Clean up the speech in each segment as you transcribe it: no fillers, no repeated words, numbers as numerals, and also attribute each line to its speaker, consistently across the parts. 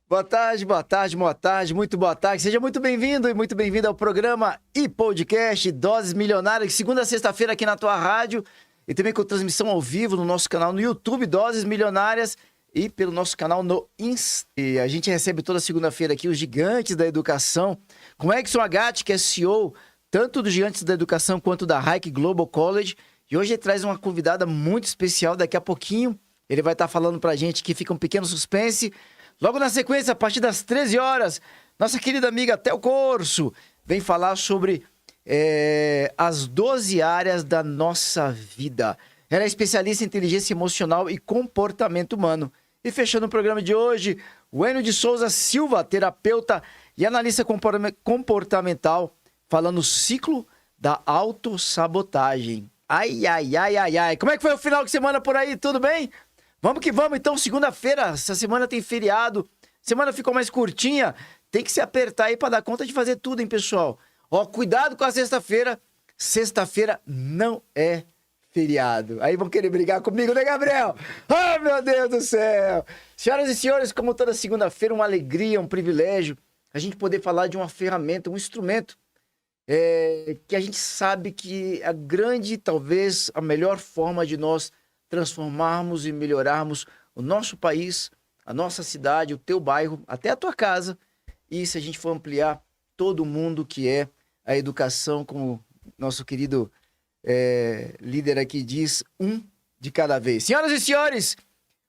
Speaker 1: Boa tarde, boa tarde, boa tarde, muito boa tarde. Seja muito bem-vindo e muito bem-vinda ao programa e podcast Doses Milionárias, de segunda a sexta-feira aqui na tua rádio e também com transmissão ao vivo no nosso canal no YouTube, Doses Milionárias, e pelo nosso canal no Insta. E a gente recebe toda segunda-feira aqui os gigantes da educação, com Edson Agatti, que é CEO tanto dos Gigantes da Educação quanto da Hike Global College. E hoje ele traz uma convidada muito especial. Daqui a pouquinho ele vai estar falando pra gente, que fica um pequeno suspense. Logo na sequência, a partir das 13 horas, nossa querida amiga Théo Corso vem falar sobre as 12 áreas da nossa vida. Ela é especialista em inteligência emocional e comportamento humano. E fechando o programa de hoje, o Enio de Souza Silva, terapeuta e analista comportamental, falando o ciclo da autossabotagem. Ai, ai, ai, ai, ai. Como é que foi o final de semana por aí? Tudo bem? Vamos que vamos, então, segunda-feira, essa semana tem feriado, semana ficou mais curtinha, tem que se apertar aí para dar conta de fazer tudo, hein, pessoal? Ó, cuidado com a sexta-feira não é feriado. Aí vão querer brigar comigo, né, Gabriel? Oh, meu Deus do céu! Senhoras e senhores, como toda segunda-feira, uma alegria, um privilégio, a gente poder falar de uma ferramenta, um instrumento, que a gente sabe que a grande, talvez, a melhor forma de nós transformarmos e melhorarmos o nosso país, a nossa cidade, o teu bairro, até a tua casa. E se a gente for ampliar todo mundo que é a educação, como nosso querido líder aqui diz, um de cada vez. Senhoras e senhores,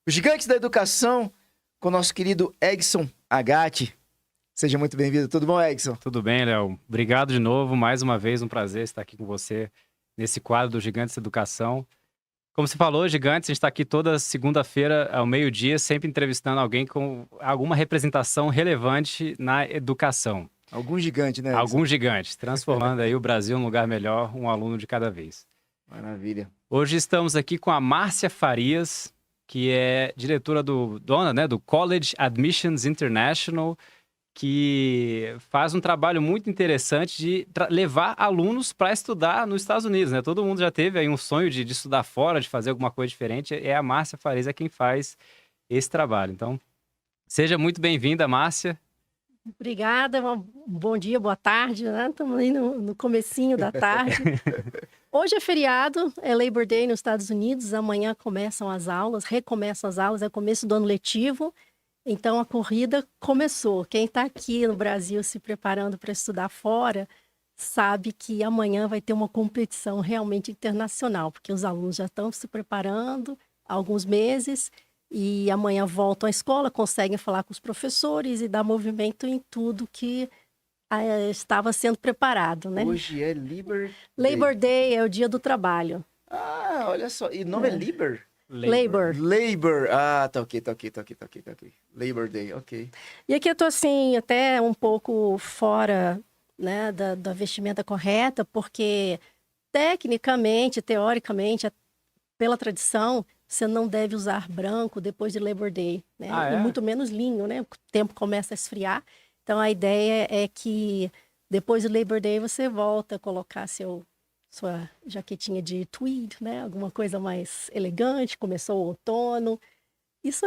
Speaker 1: os gigantes da educação, com o nosso querido Edson Agatti. Seja muito bem-vindo. Tudo bom, Edson?
Speaker 2: Tudo bem, Léo. Obrigado de novo. Mais uma vez, um prazer estar aqui com você nesse quadro do Gigantes da Educação. Como você falou, Gigantes, a gente está aqui toda segunda-feira ao meio-dia, sempre entrevistando alguém com alguma representação relevante na educação.
Speaker 1: Algum gigante, né, Edson?
Speaker 2: Algum gigante, transformando aí o Brasil num lugar melhor, um aluno de cada vez.
Speaker 1: Maravilha.
Speaker 2: Hoje estamos aqui com a Márcia Farias, que é diretora dona do College Admissions International, que faz um trabalho muito interessante de levar alunos para estudar nos Estados Unidos, né? Todo mundo já teve aí um sonho de estudar fora, de fazer alguma coisa diferente. É a Márcia Farias quem faz esse trabalho. Então, seja muito bem-vinda, Márcia.
Speaker 3: Obrigada, bom dia, boa tarde, né? Estamos aí no comecinho da tarde. Hoje é feriado, é Labor Day nos Estados Unidos, amanhã começam as aulas, recomeçam as aulas, é o começo do ano letivo. Então, a corrida começou. Quem está aqui no Brasil se preparando para estudar fora, sabe que amanhã vai ter uma competição realmente internacional, porque os alunos já estão se preparando há alguns meses e amanhã voltam à escola, conseguem falar com os professores e dar movimento em tudo que estava sendo preparado, né?
Speaker 1: Hoje é Labor
Speaker 3: Day é o dia do trabalho.
Speaker 1: Ah, olha só. E o nome é Labor?
Speaker 3: Labor.
Speaker 1: Ah, tá ok. Labor Day, ok.
Speaker 3: E aqui eu tô assim, até um pouco fora, né, da vestimenta correta, porque tecnicamente, teoricamente, pela tradição, você não deve usar branco depois de Labor Day, né? E muito menos linho, né? O tempo começa a esfriar. Então a ideia é que depois do Labor Day você volta a colocar sua jaquetinha de tweed, né? Alguma coisa mais elegante, começou o outono. Isso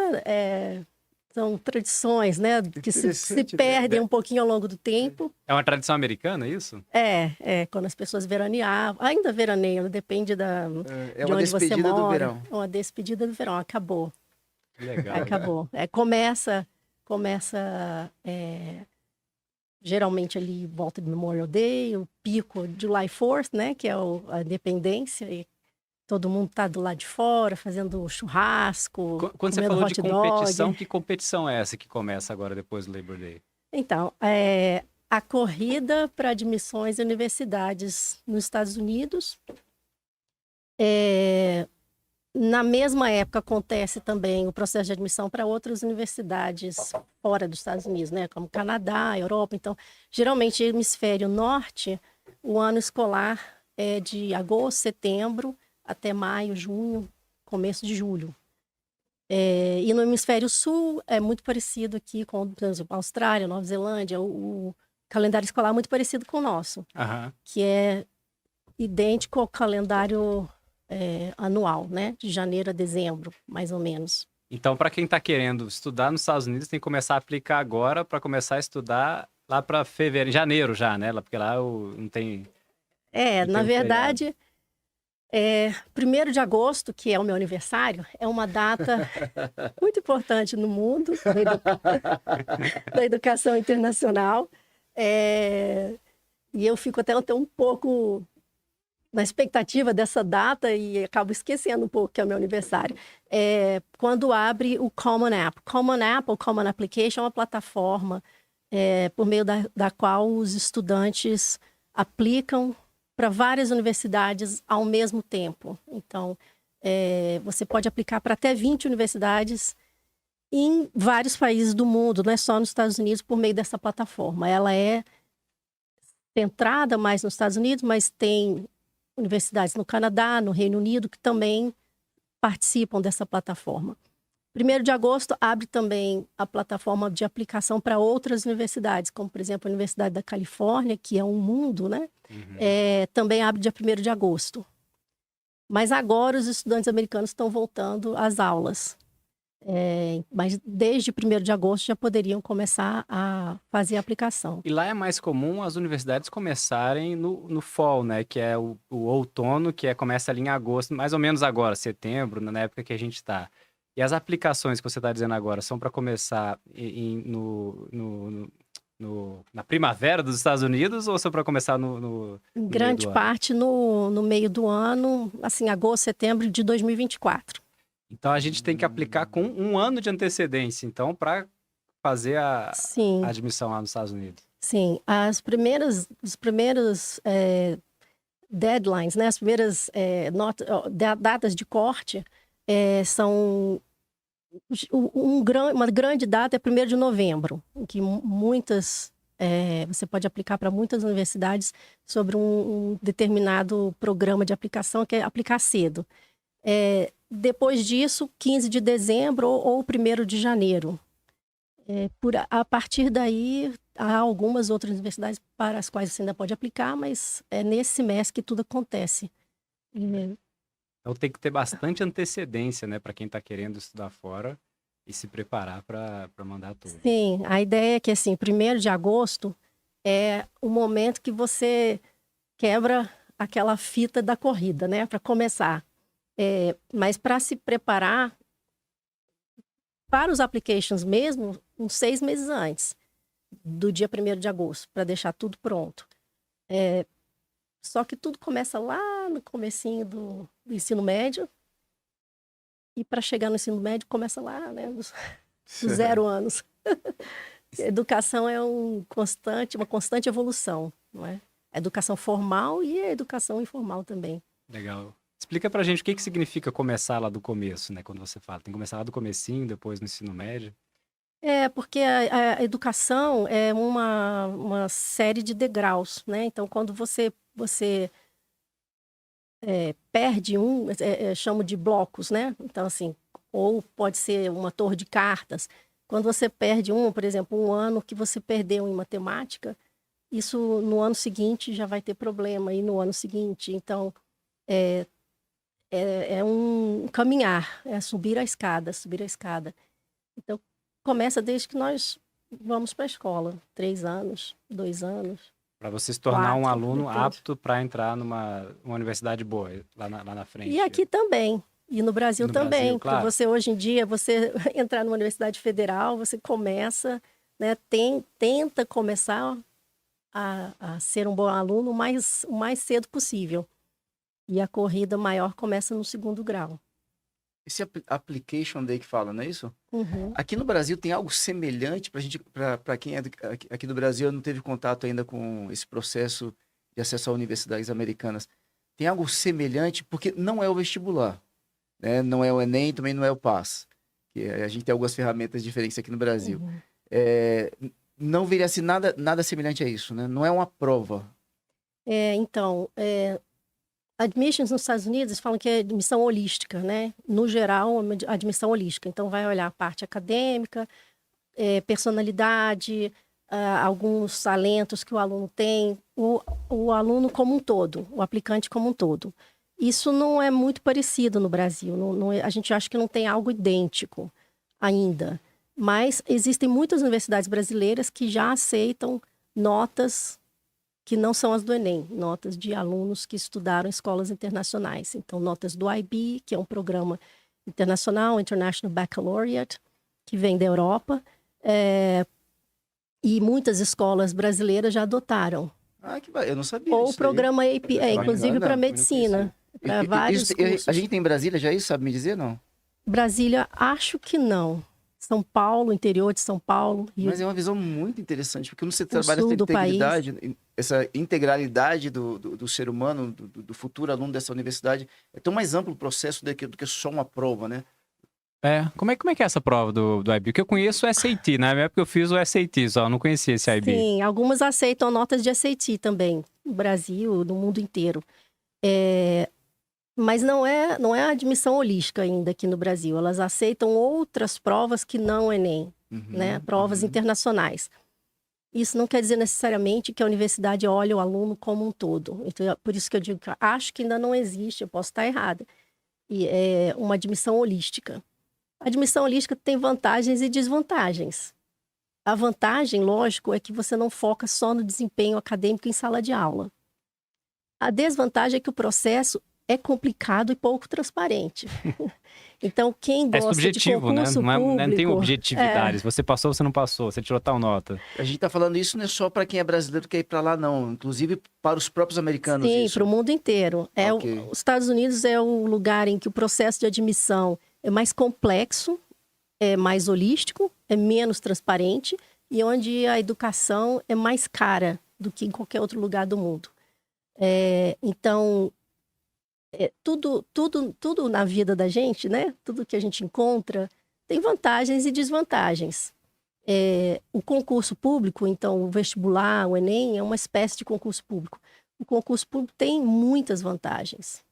Speaker 3: são tradições, né? Que se perdem um pouquinho ao longo do tempo.
Speaker 2: É uma tradição americana, isso?
Speaker 3: Quando as pessoas veraneavam. Ainda veraneiam, depende de onde você mora.
Speaker 1: Do verão.
Speaker 3: É uma despedida do verão, acabou.
Speaker 2: Legal.
Speaker 3: Acabou. Começa geralmente ali volta de Memorial Day, o pico de July 4th, né, que é a independência, e todo mundo tá do lado de fora, fazendo churrasco,
Speaker 2: Quando você
Speaker 3: comendo
Speaker 2: falou
Speaker 3: hot
Speaker 2: de competição, que competição é essa que começa agora depois do Labor Day?
Speaker 3: Então, a corrida para admissões em universidades nos Estados Unidos. Na mesma época acontece também o processo de admissão para outras universidades fora dos Estados Unidos, né? Como Canadá, Europa. Então, geralmente, hemisfério norte, o ano escolar é de agosto, setembro, até maio, junho, começo de julho. E no hemisfério sul é muito parecido aqui com, por exemplo, Austrália, Nova Zelândia, o calendário escolar é muito parecido com o nosso, que é idêntico ao calendário anual, né? De janeiro a dezembro, mais ou menos.
Speaker 2: Então, para quem está querendo estudar nos Estados Unidos, tem que começar a aplicar agora para começar a estudar lá para fevereiro, janeiro já, né? Porque lá não tem. Não
Speaker 3: Na
Speaker 2: tem feriado.
Speaker 3: verdade, 1º de agosto, que é o meu aniversário, é uma data muito importante no mundo da educação internacional. E eu fico até um pouco na expectativa dessa data e acabo esquecendo um pouco que é o meu aniversário. Quando abre o Common App. Common App ou Common Application é uma plataforma por meio da qual os estudantes aplicam para várias universidades ao mesmo tempo. Então, você pode aplicar para até 20 universidades em vários países do mundo, não é só nos Estados Unidos, por meio dessa plataforma. Ela é centrada mais nos Estados Unidos, mas tem universidades no Canadá, no Reino Unido, que também participam dessa plataforma. 1º de agosto abre também a plataforma de aplicação para outras universidades, como, por exemplo, a Universidade da Califórnia, que é um mundo, né? Também abre dia 1º de agosto. Mas agora os estudantes americanos estão voltando às aulas. Mas desde 1º de agosto já poderiam começar a fazer a aplicação.
Speaker 2: E lá é mais comum as universidades começarem no fall, né? Que é o outono, começa ali em agosto, mais ou menos agora, setembro, na época que a gente está. E as aplicações que você está dizendo agora são para começar na primavera dos Estados Unidos ou são para começar no
Speaker 3: Em grande parte no meio do ano, assim, agosto, setembro de 2024.
Speaker 2: Então a gente tem que aplicar com 1 ano de antecedência, então, para fazer a admissão lá nos Estados Unidos.
Speaker 3: Sim, os primeiros deadlines, né? As primeiras datas de corte são uma grande data é 1º de novembro, em que você pode aplicar para muitas universidades sobre um determinado programa de aplicação, que é aplicar cedo. Depois disso, 15 de dezembro ou 1º de janeiro. A partir daí, há algumas outras universidades para as quais você ainda pode aplicar, mas é nesse semestre que tudo acontece.
Speaker 2: Então tem que ter bastante antecedência, né, para quem está querendo estudar fora e se preparar para mandar tudo.
Speaker 3: Sim, a ideia é que, assim, 1º de agosto é o momento que você quebra aquela fita da corrida, né, para começar. Mas para se preparar para os applications mesmo, uns 6 meses antes do dia 1º de agosto, para deixar tudo pronto. Só que tudo começa lá no comecinho do ensino médio. E para chegar no ensino médio, começa lá, né, dos 0 anos. A educação é uma constante evolução, não é? A educação formal e a educação informal também.
Speaker 2: Legal. Explica pra gente o que significa começar lá do começo, né? Quando você fala, tem que começar lá do comecinho, depois no ensino médio.
Speaker 3: Porque a educação é uma série de degraus, né? Então, quando você perde chamo de blocos, né? Então, assim, ou pode ser uma torre de cartas. Quando você perde por exemplo, 1 ano que você perdeu em matemática, isso no ano seguinte já vai ter problema, e no ano seguinte. Então, é um caminhar, é subir a escada. Então, começa desde que nós vamos para a escola, 3 anos, 2 anos.
Speaker 2: Para você se tornar
Speaker 3: 4,
Speaker 2: um aluno
Speaker 3: depende.
Speaker 2: apto para entrar numa universidade boa, lá na frente.
Speaker 3: E aqui também. E no Brasil também.
Speaker 2: Brasil, claro.
Speaker 3: Porque você, hoje em dia, você entrar numa universidade federal, você começa, né, tenta começar a ser um bom aluno o mais cedo possível. E a corrida maior começa no 2º grau.
Speaker 1: Esse application day que fala, não é isso?
Speaker 3: Uhum.
Speaker 1: Aqui no Brasil tem algo semelhante para quem é aqui do Brasil não teve contato ainda com esse processo de acesso a universidades americanas. Tem algo semelhante, porque não é o vestibular, né? Não é o Enem, também não é o PAS. Que a gente tem algumas ferramentas diferentes aqui no Brasil.
Speaker 3: Uhum.
Speaker 1: Não veria assim nada semelhante a isso, né? Não é uma prova.
Speaker 3: Então, admissions nos Estados Unidos, eles falam que é admissão holística, né? No geral, uma admissão holística. Então, vai olhar a parte acadêmica, personalidade, alguns talentos que o aluno tem, o aluno como um todo, o aplicante como um todo. Isso não é muito parecido no Brasil. A gente acha que não tem algo idêntico. ainda. Mas existem muitas universidades brasileiras que já aceitam notas que não são as do Enem, notas de alunos que estudaram em escolas internacionais. Então, notas do IB, que é um programa internacional, International Baccalaureate, que vem da Europa. E muitas escolas brasileiras já adotaram.
Speaker 1: Eu não sabia
Speaker 3: Ou o
Speaker 1: disso aí.
Speaker 3: programa APA, inclusive para
Speaker 1: Bacana.
Speaker 3: medicina, para vários cursos.
Speaker 1: A gente tem em Brasília já isso, sabe me dizer, não?
Speaker 3: Brasília, acho que não. São Paulo, interior de São Paulo.
Speaker 1: Mas é uma visão muito interessante, porque quando você trabalha
Speaker 3: sul
Speaker 1: essa
Speaker 3: do
Speaker 1: integridade, essa integralidade do ser humano, do futuro aluno dessa universidade, é tão mais amplo o processo do que só uma prova, né?
Speaker 2: Como é que é essa prova do IB? O que eu conheço é SAT, na minha época eu fiz o SAT só, não conhecia esse IB.
Speaker 3: Sim, algumas aceitam notas de SAT também, no Brasil, no mundo inteiro. Mas não é a admissão holística ainda aqui no Brasil. Elas aceitam outras provas que não Enem, né? Provas internacionais. Isso não quer dizer necessariamente que a universidade olha o aluno como um todo. Então, por isso que eu digo que acho que ainda não existe, eu posso estar errada, e é uma admissão holística. A admissão holística tem vantagens e desvantagens. A vantagem, lógico, é que você não foca só no desempenho acadêmico em sala de aula. A desvantagem é que o processo é complicado e pouco transparente. Então, quem gosta
Speaker 2: subjetivo,
Speaker 3: de concurso
Speaker 2: né?
Speaker 3: público...
Speaker 2: Não tem objetividade. Você passou, você não passou. Você tirou tal nota.
Speaker 1: A gente tá falando isso não é só para quem é brasileiro que quer ir para lá, não. Inclusive para os próprios americanos.
Speaker 3: Sim,
Speaker 1: isso.
Speaker 3: para o mundo inteiro.
Speaker 1: Ok.
Speaker 3: Os Estados Unidos é o lugar em que o processo de admissão é mais complexo, é mais holístico, é menos transparente e onde a educação é mais cara do que em qualquer outro lugar do mundo. Então, tudo na vida da gente, né? Tudo que a gente encontra tem vantagens e desvantagens. O concurso público, então, o vestibular, o Enem, é uma espécie de concurso público. O concurso público tem muitas vantagens.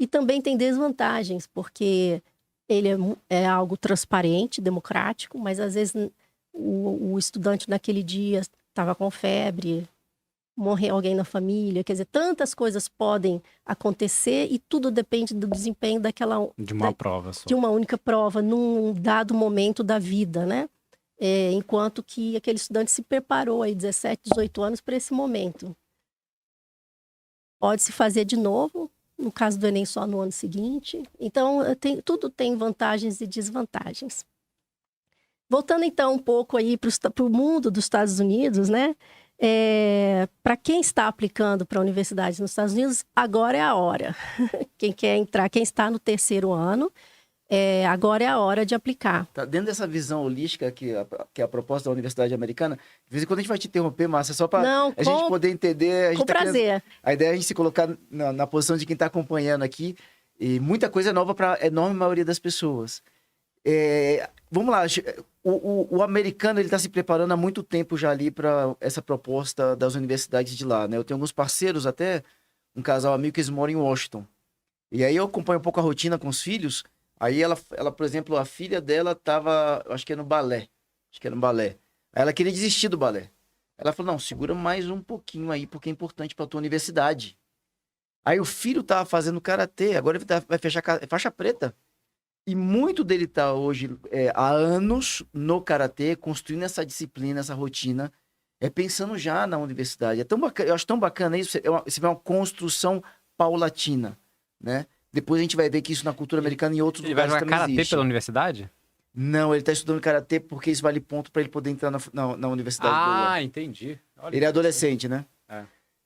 Speaker 3: E também tem desvantagens, porque ele é algo transparente, democrático, mas às vezes o estudante naquele dia estava com febre, morreu alguém na família, quer dizer, tantas coisas podem acontecer e tudo depende do desempenho
Speaker 2: De uma prova só.
Speaker 3: de uma única prova, num dado momento da vida, né? Enquanto que aquele estudante se preparou aí 17, 18 anos para esse momento. Pode se fazer de novo, no caso do Enem só no ano seguinte. Então, tudo tem vantagens e desvantagens. Voltando então um pouco aí para o mundo dos Estados Unidos, né? Para quem está aplicando para universidades nos Estados Unidos, agora é a hora. Quem quer entrar, quem está no terceiro ano, agora é a hora de aplicar.
Speaker 1: Tá dentro dessa visão holística que é a proposta da Universidade Americana. De vez em quando a gente vai te interromper, Márcia, só para a gente poder entender.
Speaker 3: Com prazer.
Speaker 1: A ideia é a gente se colocar na posição de quem está acompanhando aqui. E muita coisa é nova para a enorme maioria das pessoas. Vamos lá, o americano ele está se preparando há muito tempo já ali para essa proposta das universidades de lá, né? Eu tenho alguns parceiros, até um casal amigo que eles moram em Washington. E aí eu acompanho um pouco a rotina com os filhos. Aí ela, por exemplo, a filha dela estava, acho que era no balé. Aí ela queria desistir do balé. Ela falou, não, segura mais um pouquinho aí, porque é importante para tua universidade. Aí o filho tava fazendo karatê, agora ele vai fechar faixa preta. E muito dele tá hoje há anos no karatê, construindo essa disciplina, essa rotina, pensando já na universidade. É tão bacana, eu acho tão bacana isso, você vê uma construção paulatina, né? Depois a gente vai ver que isso na cultura americana e em outros lugares também existe. Ele vai jogar
Speaker 2: karatê pela universidade?
Speaker 1: Não, ele tá estudando karatê porque isso vale ponto para ele poder entrar na universidade boa.
Speaker 2: Entendi. Olha,
Speaker 1: ele é adolescente, né?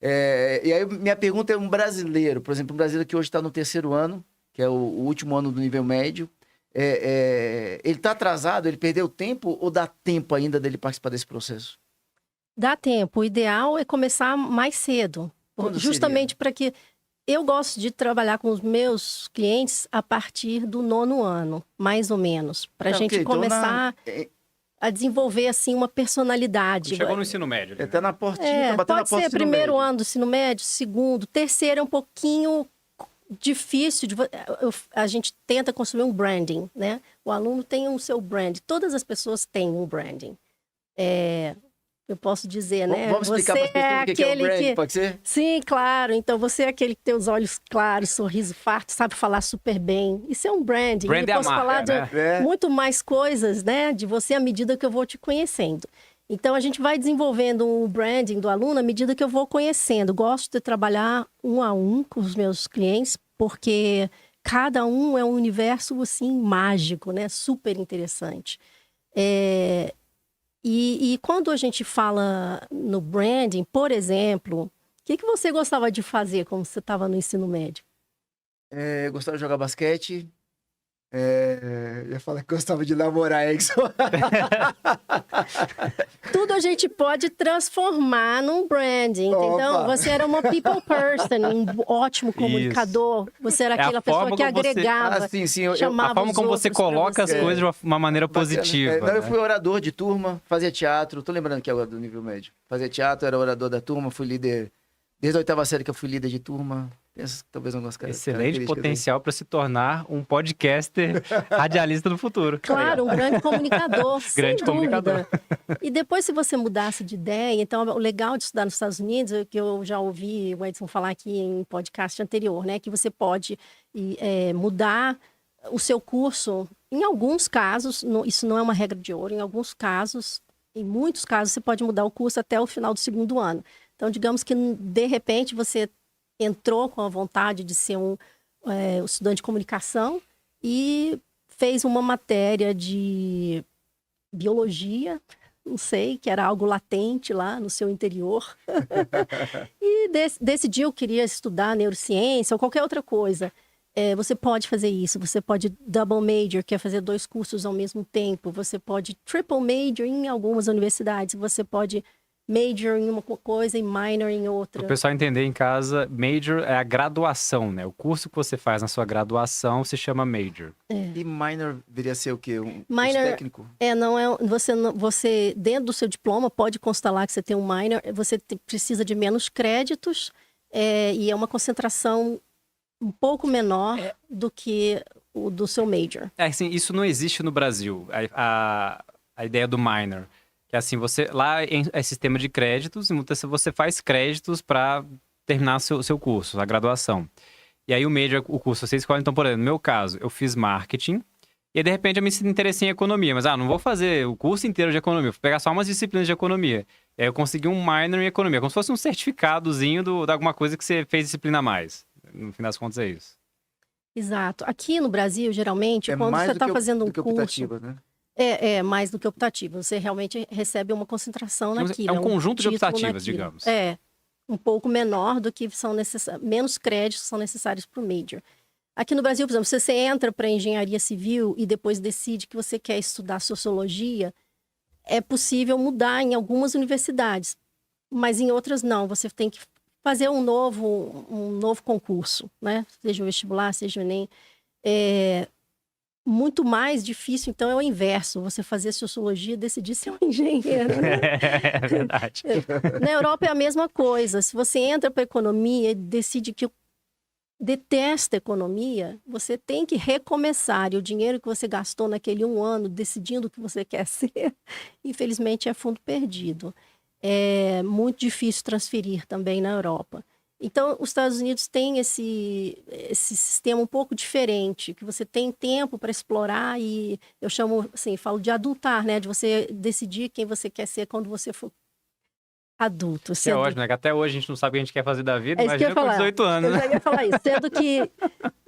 Speaker 1: E aí minha pergunta é um brasileiro, por exemplo, um brasileiro que hoje está no terceiro ano, que é o último ano do nível médio. Ele está atrasado? Ele perdeu tempo ou dá tempo ainda dele participar desse processo?
Speaker 3: Dá tempo. O ideal é começar mais cedo. Justamente para que... Eu gosto de trabalhar com os meus clientes a partir do 9º ano, mais ou menos. Para a gente começar a desenvolver, assim, uma personalidade.
Speaker 2: Chegou no ensino médio.
Speaker 1: Ele tá na portinha, tá batendo na porta do ensino médio. Pode ser
Speaker 3: primeiro ano do ensino médio, segundo. Terceiro é um pouquinho difícil. A gente tenta construir um branding, né? O aluno tem o seu brand. Todas as pessoas têm um branding. eu posso dizer, né?
Speaker 1: Vamos explicar para as pessoas o que é o brand, pode ser?
Speaker 3: Sim, claro. Então, você é aquele que tem os olhos claros, sorriso farto, sabe falar super bem. Isso é um branding.
Speaker 2: Brand
Speaker 3: eu
Speaker 2: é a
Speaker 3: posso
Speaker 2: marca,
Speaker 3: falar de
Speaker 2: né?
Speaker 3: muito mais coisas, né? De você à medida que eu vou te conhecendo. Então, a gente vai desenvolvendo o branding do aluno à medida que eu vou conhecendo. Gosto de trabalhar um a um com os meus clientes, porque cada um é um universo, assim, mágico, né? Super interessante. E quando a gente fala no branding, por exemplo, o que você gostava de fazer quando você estava no ensino médio?
Speaker 1: Eu gostava de jogar basquete. Eu ia falar que gostava de namorar, Exxon.
Speaker 3: Tudo a gente pode transformar num branding, então você era uma people person, um ótimo comunicador, você era aquela pessoa que agregava, chamava
Speaker 2: a forma como você coloca as coisas de uma maneira positiva.
Speaker 1: Não, eu fui orador de turma, fazia teatro, tô lembrando que é do nível médio. Fazia teatro, era orador da turma, fui líder, desde a 8ª série que eu fui líder de turma. Talvez algumas
Speaker 2: Excelente potencial para se tornar um podcaster radialista do futuro.
Speaker 3: Claro, um grande comunicador,
Speaker 2: grande
Speaker 3: sem
Speaker 2: comunicador.
Speaker 3: dúvida. E depois, se você mudasse de ideia, então, o legal de estudar nos Estados Unidos, é que eu já ouvi o Edson falar aqui em podcast anterior, né? Que você pode mudar o seu curso. Em alguns casos, isso não é uma regra de ouro, em alguns casos, em muitos casos, você pode mudar o curso até o final do 2º ano. Então, digamos que, de repente, você entrou com a vontade de ser um estudante de comunicação e fez uma matéria de biologia, não sei, que era algo latente lá no seu interior. E decidiu que queria estudar neurociência ou qualquer outra coisa. Você pode fazer isso, você pode double major, que é fazer 2 cursos ao mesmo tempo. Você pode triple major em algumas universidades, você pode major em uma coisa e minor em outra.
Speaker 2: Para o pessoal entender em casa, major é a graduação, né? O curso que você faz na sua graduação se chama major.
Speaker 1: E minor viria a ser o quê?
Speaker 3: Minor
Speaker 1: técnico?
Speaker 3: Não é. Você, dentro do seu diploma, pode constar lá que você tem um minor, você precisa de menos créditos e é uma concentração um pouco menor do que o do seu major.
Speaker 2: Assim, isso não existe no Brasil, a ideia do minor. Que assim, lá é sistema de créditos, e muitas vezes você faz créditos para terminar seu curso, a graduação. E aí o major, o curso, você escolhe, então, por exemplo, no meu caso, eu fiz marketing, e aí, de repente eu me interessei em economia, mas não vou fazer o curso inteiro de economia, vou pegar só umas disciplinas de economia. E aí eu consegui um minor em economia, como se fosse um certificadozinho de alguma coisa que você fez disciplina a mais. No fim das contas é isso.
Speaker 3: Exato. Aqui no Brasil, geralmente, quando você está fazendo um curso...
Speaker 1: né?
Speaker 3: É mais do que optativa. Você realmente recebe uma concentração naquilo.
Speaker 2: É um conjunto de optativas,
Speaker 3: naquilo.
Speaker 2: digamos.
Speaker 3: Um pouco menor do que são necessários, menos créditos são necessários para o major. Aqui no Brasil, por exemplo, se você entra para engenharia civil e depois decide que você quer estudar sociologia, é possível mudar em algumas universidades, mas em outras não. Você tem que fazer um novo concurso, né? Seja o vestibular, seja o Enem. Muito mais difícil, então, é o inverso. Você fazer sociologia e decidir ser um engenheiro, né?
Speaker 2: É verdade.
Speaker 3: Na Europa é a mesma coisa. Se você entra para economia e decide que detesta economia, você tem que recomeçar. E o dinheiro que você gastou naquele 1 ano decidindo o que você quer ser, infelizmente, é fundo perdido. É muito difícil transferir também na Europa. Então, os Estados Unidos têm esse sistema um pouco diferente, que você tem tempo para explorar e eu chamo, assim, falo de adultar, né? De você decidir quem você quer ser quando você for adulto.
Speaker 2: É ótimo, né? Que até hoje a gente não sabe o que a gente quer fazer da vida, imagina com 18 anos,
Speaker 3: né?
Speaker 2: Eu
Speaker 3: já ia falar isso, sendo que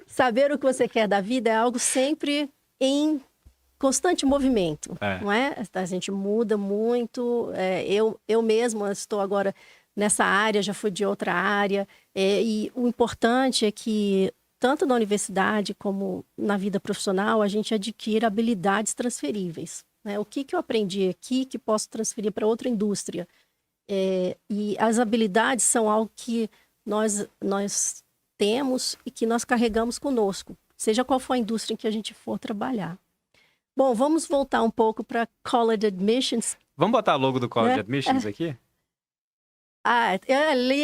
Speaker 3: saber o que você quer da vida é algo sempre em constante movimento, não é? A gente muda muito, eu mesma estou agora nessa área, já fui de outra área, e o importante é que, tanto na universidade como na vida profissional, a gente adquira habilidades transferíveis. Né? O que eu aprendi aqui que posso transferir para outra indústria? E as habilidades são algo que nós temos e que nós carregamos conosco, seja qual for a indústria em que a gente for trabalhar. Bom, vamos voltar um pouco para College Admissions.
Speaker 2: Vamos botar o logo do College Admissions aqui?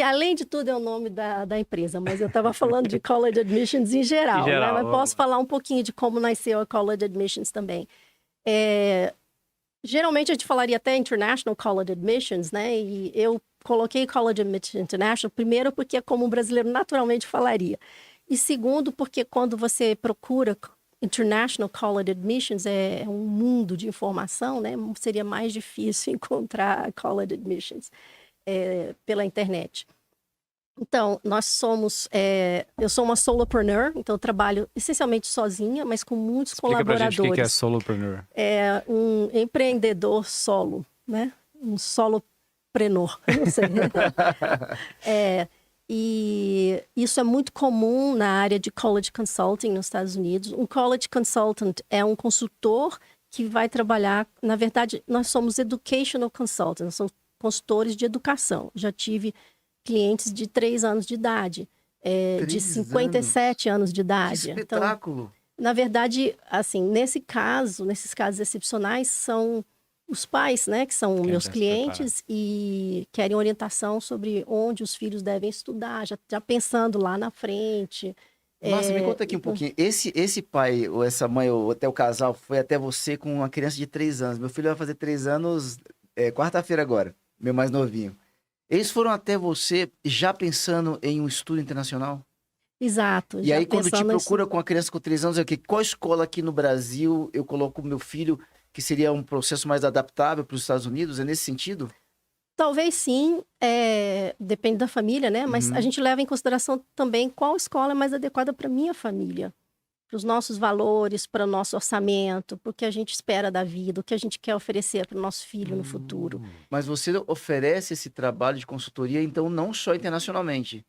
Speaker 3: Além de tudo é o nome da empresa, mas eu estava falando de College Admissions em geral, né? Mas posso falar um pouquinho de como nasceu a College Admissions também. Geralmente a gente falaria até International College Admissions, né? E eu coloquei College Admissions International, primeiro porque é como um brasileiro naturalmente falaria. E segundo porque quando você procura International College Admissions, é um mundo de informação, né? Seria mais difícil encontrar College Admissions pela internet. Então, eu sou uma solopreneur, então eu trabalho essencialmente sozinha, mas com muitos colaboradores.
Speaker 2: Explica pra gente o que é solopreneur.
Speaker 3: É um empreendedor solo, né? Um solopreneur, não sei. E isso é muito comum na área de college consulting nos Estados Unidos. Um college consultant é um consultor que vai trabalhar... Na verdade, nós somos educational consultants, nós somos consultores de educação. Já tive clientes de 3 anos de idade, de 57 anos de idade.
Speaker 1: Que espetáculo!
Speaker 3: Então, na verdade, assim, nesses casos excepcionais, são os pais, né, que são meus clientes e querem orientação sobre onde os filhos devem estudar, já pensando lá na frente.
Speaker 1: Márcia, me conta aqui um pouquinho. Esse pai, ou essa mãe, ou até o casal, foi até você com uma criança de 3 anos. Meu filho vai fazer 3 anos quarta-feira agora, meu mais novinho. Eles foram até você já pensando em um estudo internacional?
Speaker 3: Exato.
Speaker 1: E aí, quando te procura com a criança com 3 anos, é o quê? Qual escola aqui no Brasil eu coloco o meu filho, que seria um processo mais adaptável para os Estados Unidos? É nesse sentido?
Speaker 3: Talvez sim, depende da família, né? Mas a gente leva em consideração também qual escola é mais adequada para minha família, para os nossos valores, para o nosso orçamento, para o que a gente espera da vida, o que a gente quer oferecer para o nosso filho no futuro.
Speaker 1: Mas você oferece esse trabalho de consultoria, então, não só internacionalmente?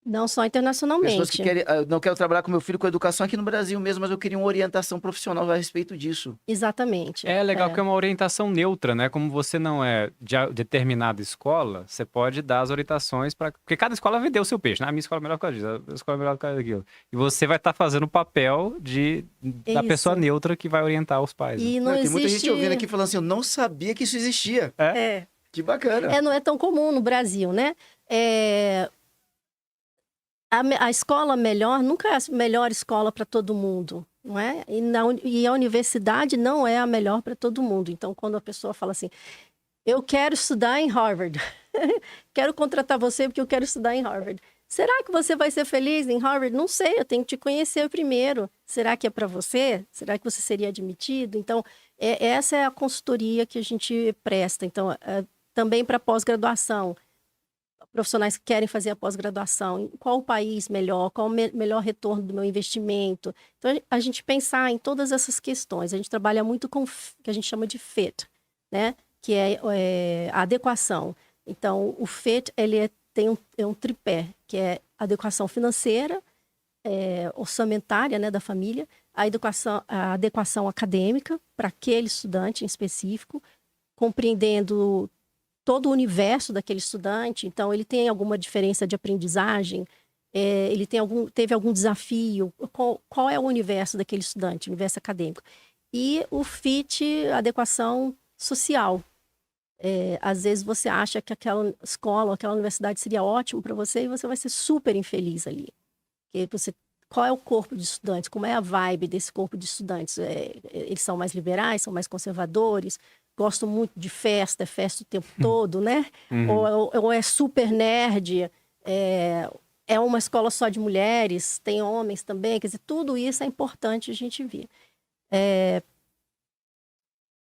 Speaker 3: Não só internacionalmente.
Speaker 1: Pessoas que querem, não quero trabalhar com meu filho com educação aqui no Brasil mesmo, mas eu queria uma orientação profissional a respeito disso.
Speaker 3: Exatamente.
Speaker 2: É legal que é uma orientação neutra, né? Como você não é de determinada escola, você pode dar as orientações para... Porque cada escola vai vender o seu peixe, né? A minha escola é melhor que a disso, a escola é melhor que aquilo. E você vai estar fazendo o papel da pessoa neutra que vai orientar os pais.
Speaker 3: E
Speaker 2: né?
Speaker 3: não
Speaker 1: Tem muita gente ouvindo aqui falando assim, eu não sabia que isso existia. Que bacana.
Speaker 3: Não é tão comum no Brasil, né? A escola melhor nunca é a melhor escola para todo mundo, não é? E a universidade não é a melhor para todo mundo. Então, quando a pessoa fala assim, eu quero estudar em Harvard, quero contratar você porque eu quero estudar em Harvard. Será que você vai ser feliz em Harvard? Não sei, eu tenho que te conhecer primeiro. Será que é para você? Será que você seria admitido? Então, essa é a consultoria que a gente presta. Então, também para pós-graduação. Profissionais que querem fazer a pós-graduação, em qual país melhor, qual o melhor retorno do meu investimento. Então, a gente pensar em todas essas questões. A gente trabalha muito com o que a gente chama de fit, né? Que é a adequação. Então, o fit, ele tem um tripé, que é a adequação financeira, orçamentária, né, da família, a adequação acadêmica para aquele estudante em específico, compreendendo todo o universo daquele estudante. Então, ele tem alguma diferença de aprendizagem, ele teve algum desafio, qual é o universo daquele estudante, o universo acadêmico. E o fit, adequação social. Às vezes você acha que aquela escola, aquela universidade seria ótimo para você e você vai ser super infeliz ali. Qual é o corpo de estudantes? Como é a vibe desse corpo de estudantes? Eles são mais liberais, são mais conservadores? Gostam muito de festa, é festa o tempo todo, né? Ou é super nerd, é uma escola só de mulheres, tem homens também. Quer dizer, tudo isso é importante a gente ver.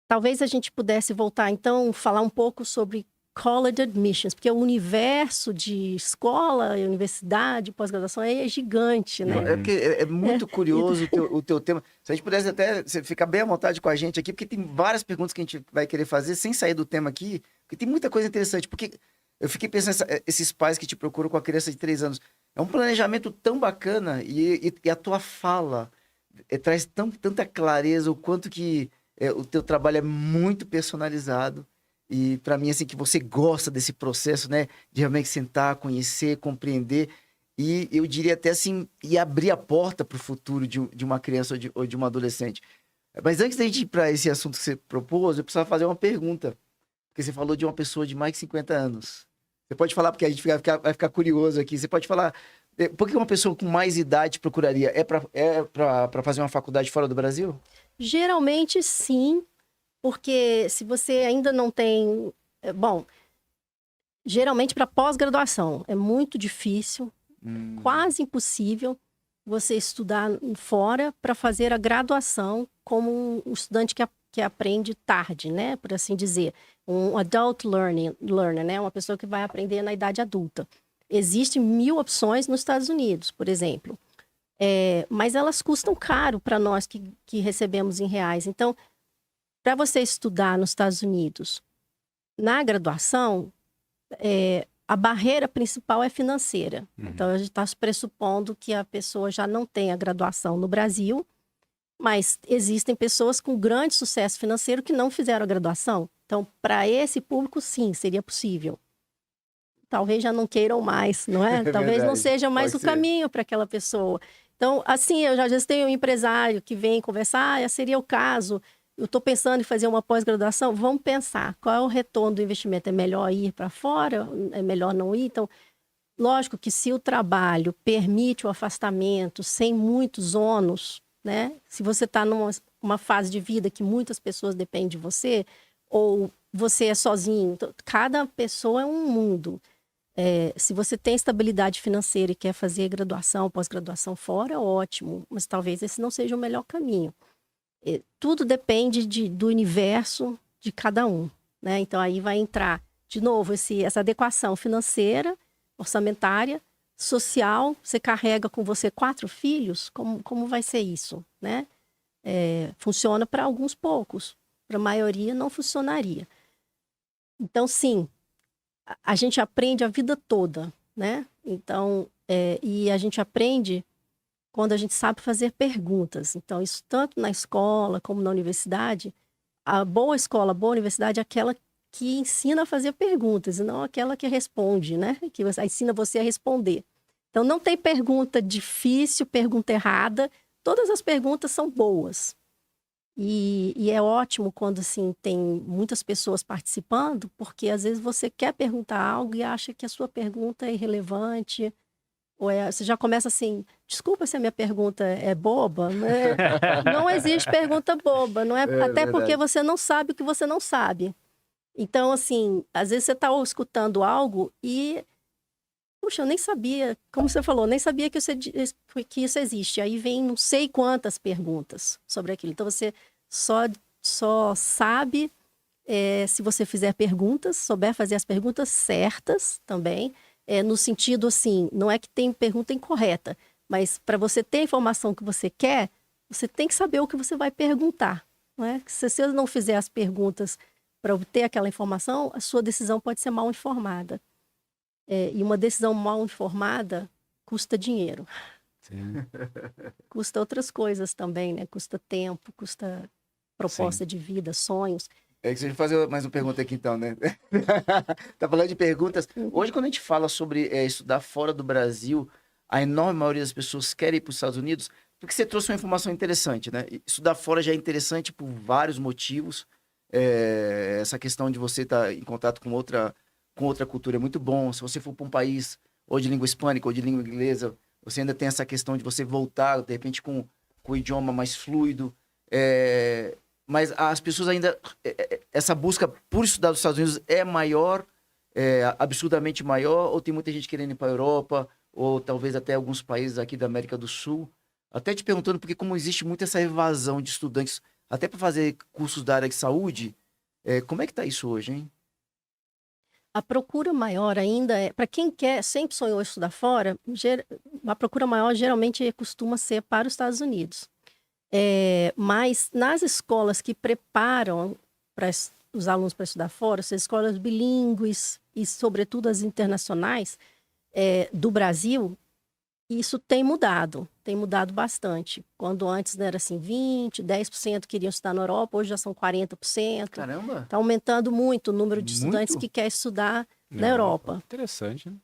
Speaker 3: Talvez a gente pudesse voltar, então, falar um pouco sobre college admissions, porque o universo de escola, universidade, pós-graduação é gigante, né?
Speaker 1: Porque é muito curioso o teu tema. Se a gente pudesse até ficar bem à vontade com a gente aqui, porque tem várias perguntas que a gente vai querer fazer sem sair do tema aqui, porque tem muita coisa interessante. Porque eu fiquei pensando, esses pais que te procuram com a criança de 3 anos, é um planejamento tão bacana e a tua fala traz tanta clareza, o quanto que o teu trabalho é muito personalizado. E para mim, assim, que você gosta desse processo, né? De realmente sentar, conhecer, compreender. E eu diria até assim, e abrir a porta para o futuro de uma criança ou de uma adolescente. Mas antes da gente ir para esse assunto que você propôs, eu precisava fazer uma pergunta. Porque você falou de uma pessoa de mais de 50 anos. Você pode falar, porque a gente vai ficar curioso aqui. Você pode falar, por que uma pessoa com mais idade procuraria? É para fazer uma faculdade fora do Brasil?
Speaker 3: Geralmente, sim. Porque se você ainda não tem... Bom, geralmente para pós-graduação é muito difícil, quase impossível você estudar fora para fazer a graduação como um estudante que aprende tarde, né? Por assim dizer. Um adult learner, né? Uma pessoa que vai aprender na idade adulta. Existem 1000 opções nos Estados Unidos, por exemplo. Mas elas custam caro para nós que recebemos em reais. Então, para você estudar nos Estados Unidos, na graduação, a barreira principal é financeira. Então, a gente está pressupondo que a pessoa já não tem a graduação no Brasil, mas existem pessoas com grande sucesso financeiro que não fizeram a graduação. Então, para esse público, sim, seria possível. Talvez já não queiram mais, não é? Talvez
Speaker 1: verdade.
Speaker 3: não seja mais
Speaker 1: Pode
Speaker 3: o
Speaker 1: ser.
Speaker 3: caminho para aquela pessoa. Então, assim, eu já tenho um empresário que vem conversar, seria o caso, eu estou pensando em fazer uma pós-graduação, vamos pensar, qual é o retorno do investimento? É melhor ir para fora? É melhor não ir? Então, lógico que se o trabalho permite o afastamento sem muitos ônus, né? Se você está numa fase de vida que muitas pessoas dependem de você, ou você é sozinho, então, cada pessoa é um mundo. Se você tem estabilidade financeira e quer fazer graduação, pós-graduação fora, ótimo, mas talvez esse não seja o melhor caminho. Tudo depende do universo de cada um, né? Então, aí vai entrar, de novo, essa adequação financeira, orçamentária, social. Você carrega com você 4 filhos, como vai ser isso, né? Funciona para alguns poucos, para a maioria não funcionaria. Então, sim, a gente aprende a vida toda, né? Então, e a gente aprende quando a gente sabe fazer perguntas. Então, isso tanto na escola como na universidade. A boa escola, a boa universidade é aquela que ensina a fazer perguntas, e não aquela que responde, né? Que ensina você a responder. Então, não tem pergunta difícil, pergunta errada. Todas as perguntas são boas. E é ótimo quando, assim, tem muitas pessoas participando, porque às vezes você quer perguntar algo e acha que a sua pergunta é irrelevante, ou você já começa assim, desculpa se a minha pergunta é boba, né? Não existe pergunta boba, não é? Até porque você não sabe o que você não sabe. Então, assim, às vezes você está escutando algo e, puxa, eu nem sabia, como você falou, nem sabia que isso existe. Aí vem não sei quantas perguntas sobre aquilo. Então, você só sabe se você fizer perguntas, souber fazer as perguntas certas também. No sentido assim, não é que tem pergunta incorreta, mas para você ter a informação que você quer, você tem que saber o que você vai perguntar, não é? Se você não fizer as perguntas para obter aquela informação, a sua decisão pode ser mal informada. E uma decisão mal informada custa dinheiro.
Speaker 2: Sim.
Speaker 3: Custa outras coisas também, né? Custa tempo, custa proposta de vida, sonhos.
Speaker 1: Que você vai fazer mais uma pergunta aqui então, né? Tá falando de perguntas. Hoje, quando a gente fala sobre estudar fora do Brasil, a enorme maioria das pessoas querem ir para os Estados Unidos, porque você trouxe uma informação interessante, né? Estudar fora já é interessante por vários motivos. Essa questão de você estar em contato com outra cultura é muito bom. Se você for para um país ou de língua hispânica ou de língua inglesa, você ainda tem essa questão de você voltar, de repente, com o idioma mais fluido. Mas as pessoas ainda... Essa busca por estudar nos Estados Unidos é maior, absurdamente maior, ou tem muita gente querendo ir para a Europa, ou talvez até alguns países aqui da América do Sul? Até te perguntando, porque como existe muito essa evasão de estudantes, até para fazer cursos da área de saúde, como é que está isso hoje, hein?
Speaker 3: A procura maior ainda para quem sempre sonhou estudar fora, a procura maior geralmente costuma ser para os Estados Unidos. Mas nas escolas que preparam os alunos para estudar fora, as escolas bilíngues e, sobretudo, as internacionais do Brasil, isso tem mudado bastante. Quando antes era assim, 10% queriam estudar na Europa, hoje já são 40%.
Speaker 1: Caramba!
Speaker 3: Está aumentando muito o número de estudantes que quer estudar na Europa.
Speaker 2: Interessante, né?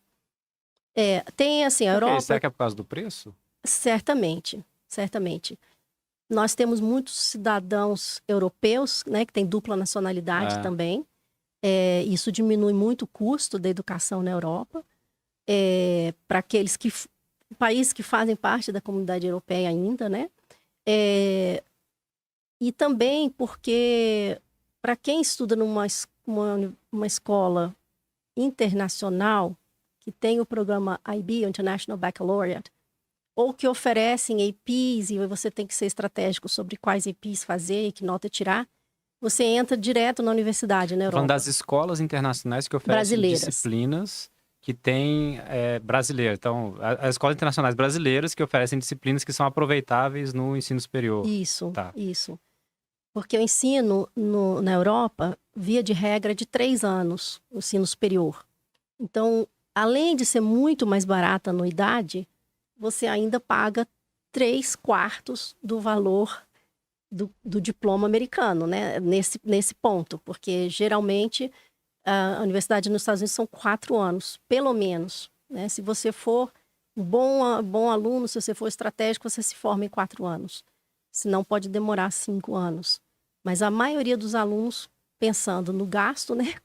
Speaker 3: Tem assim, a Europa...
Speaker 2: Será que é por causa do preço?
Speaker 3: Certamente. Nós temos muitos cidadãos europeus, né, que têm dupla nacionalidade também. Isso diminui muito o custo da educação na Europa. Para aqueles países que fazem parte da comunidade europeia ainda, né? E também porque para quem estuda uma escola internacional, que tem o programa IB, International Baccalaureate, ou que oferecem APs, e você tem que ser estratégico sobre quais APs fazer e que nota tirar, você entra direto na universidade, na Europa.
Speaker 2: Falando das escolas internacionais que oferecem disciplinas que tem brasileiro. Então, as escolas internacionais brasileiras que oferecem disciplinas que são aproveitáveis no ensino superior.
Speaker 3: Isso,
Speaker 2: tá.
Speaker 3: Isso. Porque o ensino na Europa, via de regra, é de 3 anos, o ensino superior. Então, além de ser muito mais barata a anuidade, você ainda paga 3/4 do valor do diploma americano, né? Nesse ponto. Porque, geralmente, a universidade nos Estados Unidos são 4 anos, pelo menos. Né? Se você for um bom aluno, se você for estratégico, você se forma em 4 anos. Senão pode demorar 5 anos. Mas a maioria dos alunos, pensando no gasto, né?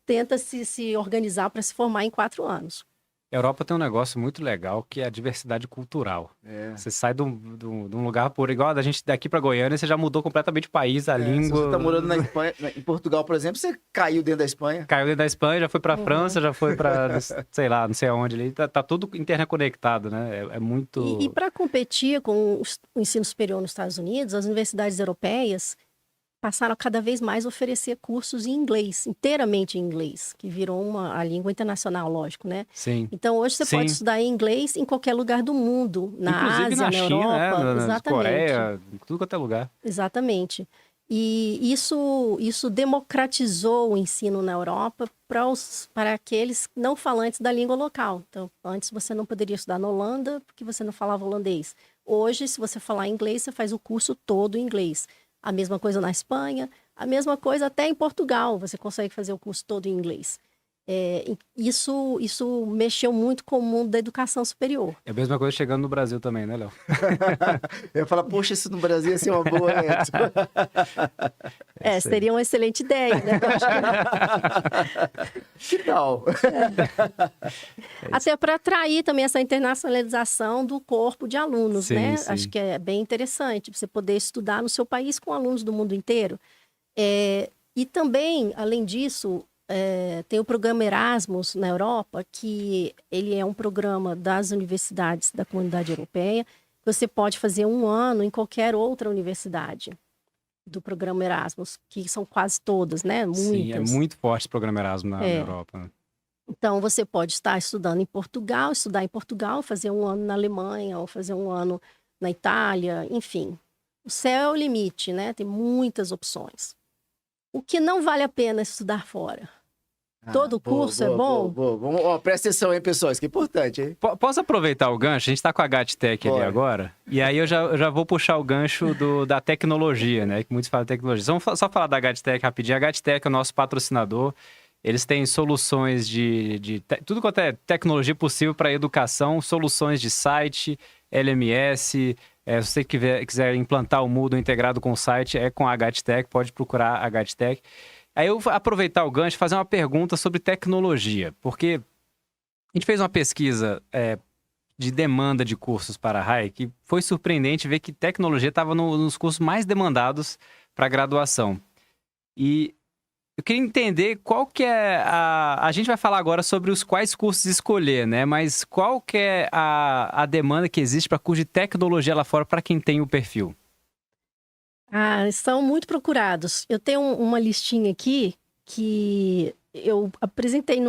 Speaker 3: Tenta se organizar para se formar em 4 anos.
Speaker 2: A Europa tem um negócio muito legal que é a diversidade cultural. Você sai de um lugar igual a gente daqui para Goiânia, você já mudou completamente o país, a língua.
Speaker 1: Se você tá morando na Espanha, em Portugal, por exemplo, você caiu dentro da Espanha.
Speaker 2: Caiu dentro da Espanha, já foi para França, já foi para, sei lá, não sei aonde ali. Tá tudo interconectado, né? É muito...
Speaker 3: E para competir com o ensino superior nos Estados Unidos, as universidades europeias passaram a cada vez mais oferecer cursos em inglês, inteiramente em inglês, que virou a língua internacional, lógico, né?
Speaker 2: Sim.
Speaker 3: Então, hoje você pode estudar em inglês em qualquer lugar do mundo, na
Speaker 2: Inclusive
Speaker 3: Ásia,
Speaker 2: na China,
Speaker 3: Europa.
Speaker 2: né?
Speaker 3: Exatamente.
Speaker 2: Coreia, tudo quanto é lugar.
Speaker 3: Exatamente. E isso democratizou o ensino na Europa para aqueles não falantes da língua local. Então, antes você não poderia estudar na Holanda porque você não falava holandês. Hoje, se você falar inglês, você faz o curso todo em inglês. A mesma coisa na Espanha, a mesma coisa até em Portugal, você consegue fazer o curso todo em inglês. Isso mexeu muito com o mundo da educação superior.
Speaker 2: É a mesma coisa chegando no Brasil também, né, Léo?
Speaker 1: Eu ia falar, poxa, isso no Brasil ia ser uma boa, Neto.
Speaker 3: Seria uma excelente ideia, né?
Speaker 1: Que tal?
Speaker 3: Até para atrair também essa internacionalização do corpo de alunos, né?
Speaker 2: Sim.
Speaker 3: Acho que é bem interessante você poder estudar no seu país com alunos do mundo inteiro. E também, além disso, tem o programa Erasmus na Europa, que ele é um programa das universidades da Comunidade Europeia. Você pode fazer 1 ano em qualquer outra universidade do programa Erasmus, que são quase todas, né? Muitas.
Speaker 2: Sim, é muito forte esse programa Erasmus na Europa.
Speaker 3: Então, você pode estar estudar em Portugal, fazer 1 ano na Alemanha, ou fazer 1 ano na Itália, enfim. O céu é o limite, né? Tem muitas opções. O que não vale a pena é estudar fora. Todo curso é bom?
Speaker 1: Vamos, presta atenção, hein, pessoal? Isso que é importante, hein?
Speaker 2: Posso aproveitar o gancho? A gente está com a GATTech ali agora. E aí eu já vou puxar o gancho da tecnologia, né? Que muitos falam de tecnologia. Vamos só falar da GATTech rapidinho. A GATTech é o nosso patrocinador. Eles têm soluções de tudo quanto é tecnologia possível para educação, soluções de site, LMS. Se você quiser implantar o Moodle integrado com o site, é com a GATTech, pode procurar a GATTech. Aí eu vou aproveitar o gancho e fazer uma pergunta sobre tecnologia, porque a gente fez uma pesquisa de demanda de cursos para a RAI, que foi surpreendente ver que tecnologia estava nos cursos mais demandados para graduação. E eu queria entender qual que é a gente vai falar agora sobre os quais cursos escolher, né? Mas qual que é a demanda que existe para curso de tecnologia lá fora para quem tem o perfil?
Speaker 3: São muito procurados. Eu tenho uma listinha aqui que eu apresentei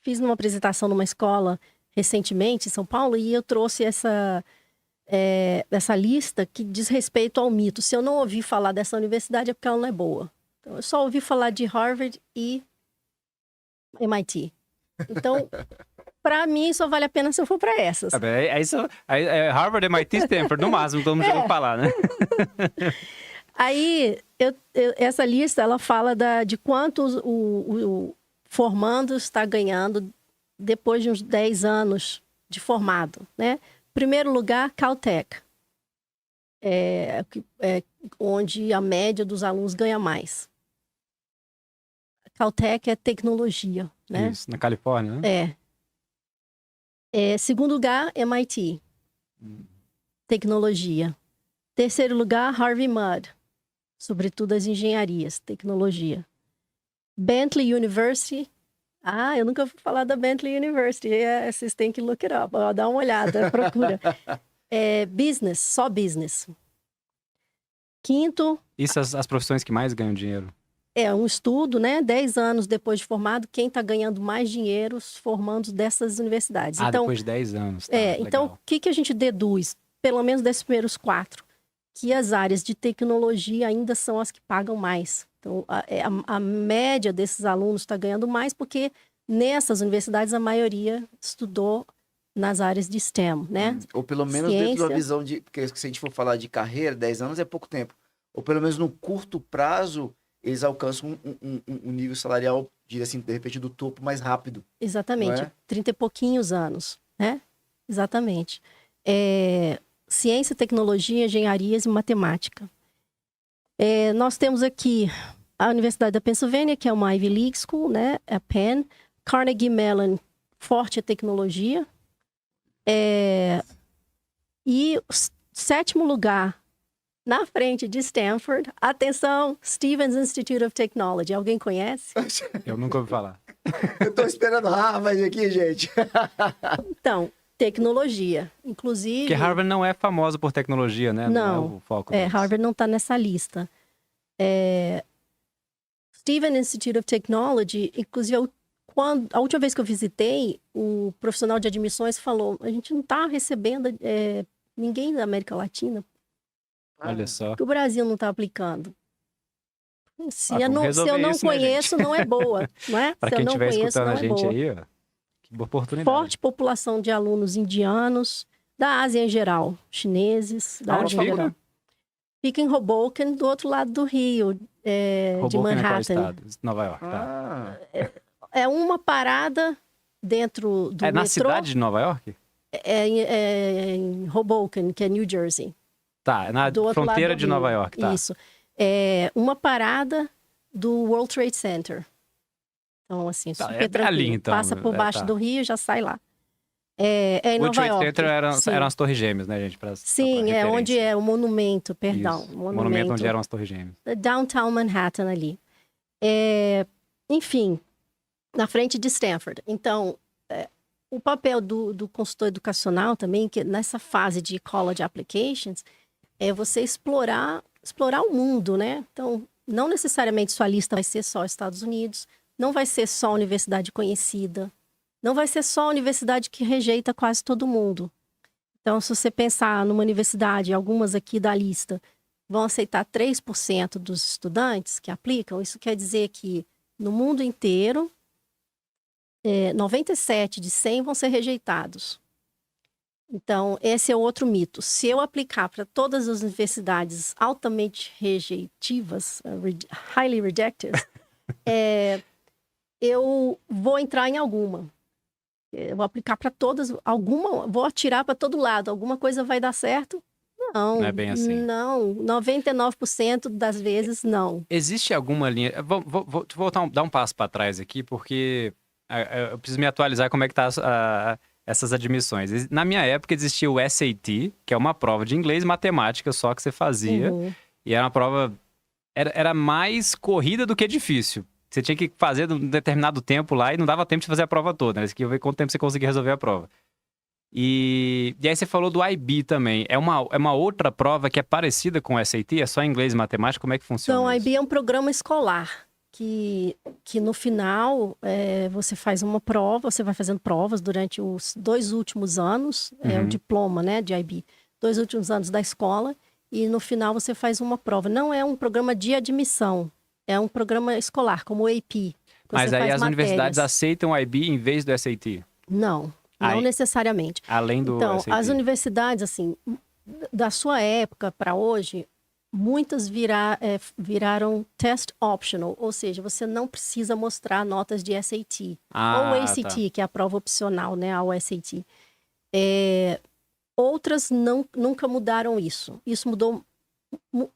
Speaker 3: fiz numa apresentação numa escola recentemente em São Paulo e eu trouxe essa lista que diz respeito ao mito. Se eu não ouvi falar dessa universidade é porque ela não é boa. Então, eu só ouvi falar de Harvard e MIT. Então, para mim, só vale a pena se eu for para essas.
Speaker 2: Harvard, MIT, Stanford, no máximo, todo mundo já ouviu falar, né?
Speaker 3: Aí, essa lista, ela fala de quanto o formando está ganhando depois de uns 10 anos de formado, né? Primeiro lugar, Caltech. Onde a média dos alunos ganha mais. Caltech é tecnologia, né?
Speaker 2: Isso, na Califórnia, né?
Speaker 3: Segundo lugar, MIT. Tecnologia. Terceiro lugar, Harvard Mudd. sobretudo as engenharias, tecnologia. Bentley University. Eu nunca ouvi falar da Bentley University. Vocês têm que look it up, dá uma olhada, procura. Business, só business. Quinto...
Speaker 2: Isso as profissões que mais ganham dinheiro?
Speaker 3: É um estudo, né? 10 anos depois de formado, quem está ganhando mais dinheiro formando dessas universidades. Então,
Speaker 2: depois de 10 anos. Tá,
Speaker 3: então, o que a gente deduz, pelo menos desses primeiros 4? Que as áreas de tecnologia ainda são as que pagam mais. Então, a média desses alunos está ganhando mais porque nessas universidades a maioria estudou nas áreas de STEM, né?
Speaker 1: Ou pelo menos dentro da visão de... Porque se a gente for falar de carreira, 10 anos é pouco tempo. Ou pelo menos no curto prazo, eles alcançam um nível salarial, diria assim, de repente, do topo mais rápido.
Speaker 3: Exatamente. 30 e pouquinhos anos, né? Exatamente. Ciência, tecnologia, engenharias e matemática. Nós temos aqui a Universidade da Pensilvânia, que é uma Ivy League School, né? A Penn. Carnegie Mellon, forte a tecnologia. E o 7º lugar, na frente de Stanford, atenção, Stevens Institute of Technology. Alguém conhece?
Speaker 2: Eu nunca ouvi falar.
Speaker 1: Eu tô esperando Harvard aqui, gente.
Speaker 3: Então, tecnologia, inclusive...
Speaker 2: Porque Harvard não é famosa por tecnologia, né?
Speaker 3: Não,
Speaker 2: é o foco deles.
Speaker 3: Harvard não está nessa lista. Stevens Institute of Technology, inclusive, a última vez que eu visitei, o profissional de admissões falou, a gente não está recebendo ninguém da América Latina.
Speaker 2: Olha só.
Speaker 3: Que o Brasil não está aplicando. Se eu não
Speaker 2: isso,
Speaker 3: conheço,
Speaker 2: né,
Speaker 3: não é boa, não é?
Speaker 2: Para quem estiver escutando a gente aí, ó, que boa oportunidade.
Speaker 3: Forte população de alunos indianos, da Ásia em geral, chineses, da Ásia em geral. Fica em Hoboken, do outro lado do Rio, de Manhattan.
Speaker 2: É qual estado? Nova York, tá.
Speaker 3: É uma parada dentro do metrô.
Speaker 2: Na cidade de Nova York?
Speaker 3: Em Hoboken, que é New Jersey.
Speaker 2: Tá, na fronteira de Nova York, tá.
Speaker 3: Isso. Uma parada do World Trade Center. Então, assim, super tranquilo.
Speaker 2: Ali, então.
Speaker 3: Passa por baixo do Rio e já sai lá. Em Nova York.
Speaker 2: O World Trade Center eram as Torres Gêmeas, né, gente?
Speaker 3: Sim, onde é o monumento, perdão.
Speaker 2: O monumento onde eram as Torres Gêmeas.
Speaker 3: Downtown Manhattan ali. Enfim, na frente de Stanford. Então, o papel do consultor educacional também, que nessa fase de college applications, é você explorar o mundo, né? Então, não necessariamente sua lista vai ser só Estados Unidos, não vai ser só universidade conhecida, não vai ser só a universidade que rejeita quase todo mundo. Então, se você pensar numa universidade, algumas aqui da lista vão aceitar 3% dos estudantes que aplicam, isso quer dizer que no mundo inteiro, 97 de 100 vão ser rejeitados. Então, esse é outro mito. Se eu aplicar para todas as universidades altamente rejeitivas, highly rejected, eu vou entrar em alguma. Eu vou aplicar para todas, vou atirar para todo lado. Alguma coisa vai dar certo? Não.
Speaker 2: Não é bem assim.
Speaker 3: Não, 99% das vezes não.
Speaker 2: Existe alguma linha... Vou dar um passo para trás aqui, porque eu preciso me atualizar como é que tá essas admissões. Na minha época existia o SAT, que é uma prova de inglês e matemática só que você fazia.
Speaker 3: Uhum.
Speaker 2: E era uma prova... Era mais corrida do que difícil. Você tinha que fazer um determinado tempo lá e não dava tempo de fazer a prova toda, né? Você queria ver quanto tempo você conseguia resolver a prova. E aí você falou do IB também. É uma outra prova que é parecida com o SAT? É só inglês e matemática? Como é que funciona
Speaker 3: Então, o
Speaker 2: isso?
Speaker 3: IB é um programa escolar que no final você faz uma prova, você vai fazendo provas durante os 2 últimos anos, o diploma, né, de IB, 2 últimos anos da escola, e no final você faz uma prova. Não é um programa de admissão, é um programa escolar, como o AP.
Speaker 2: Mas aí as universidades aceitam o IB em vez do SAT?
Speaker 3: Não necessariamente.
Speaker 2: Além do
Speaker 3: Então,
Speaker 2: SAT.
Speaker 3: as universidades, assim, da sua época para hoje, muitas viraram test optional, ou seja, você não precisa mostrar notas de SAT. Ou ACT, que é a prova opcional, né, ao SAT. Outras nunca mudaram isso. Isso mudou...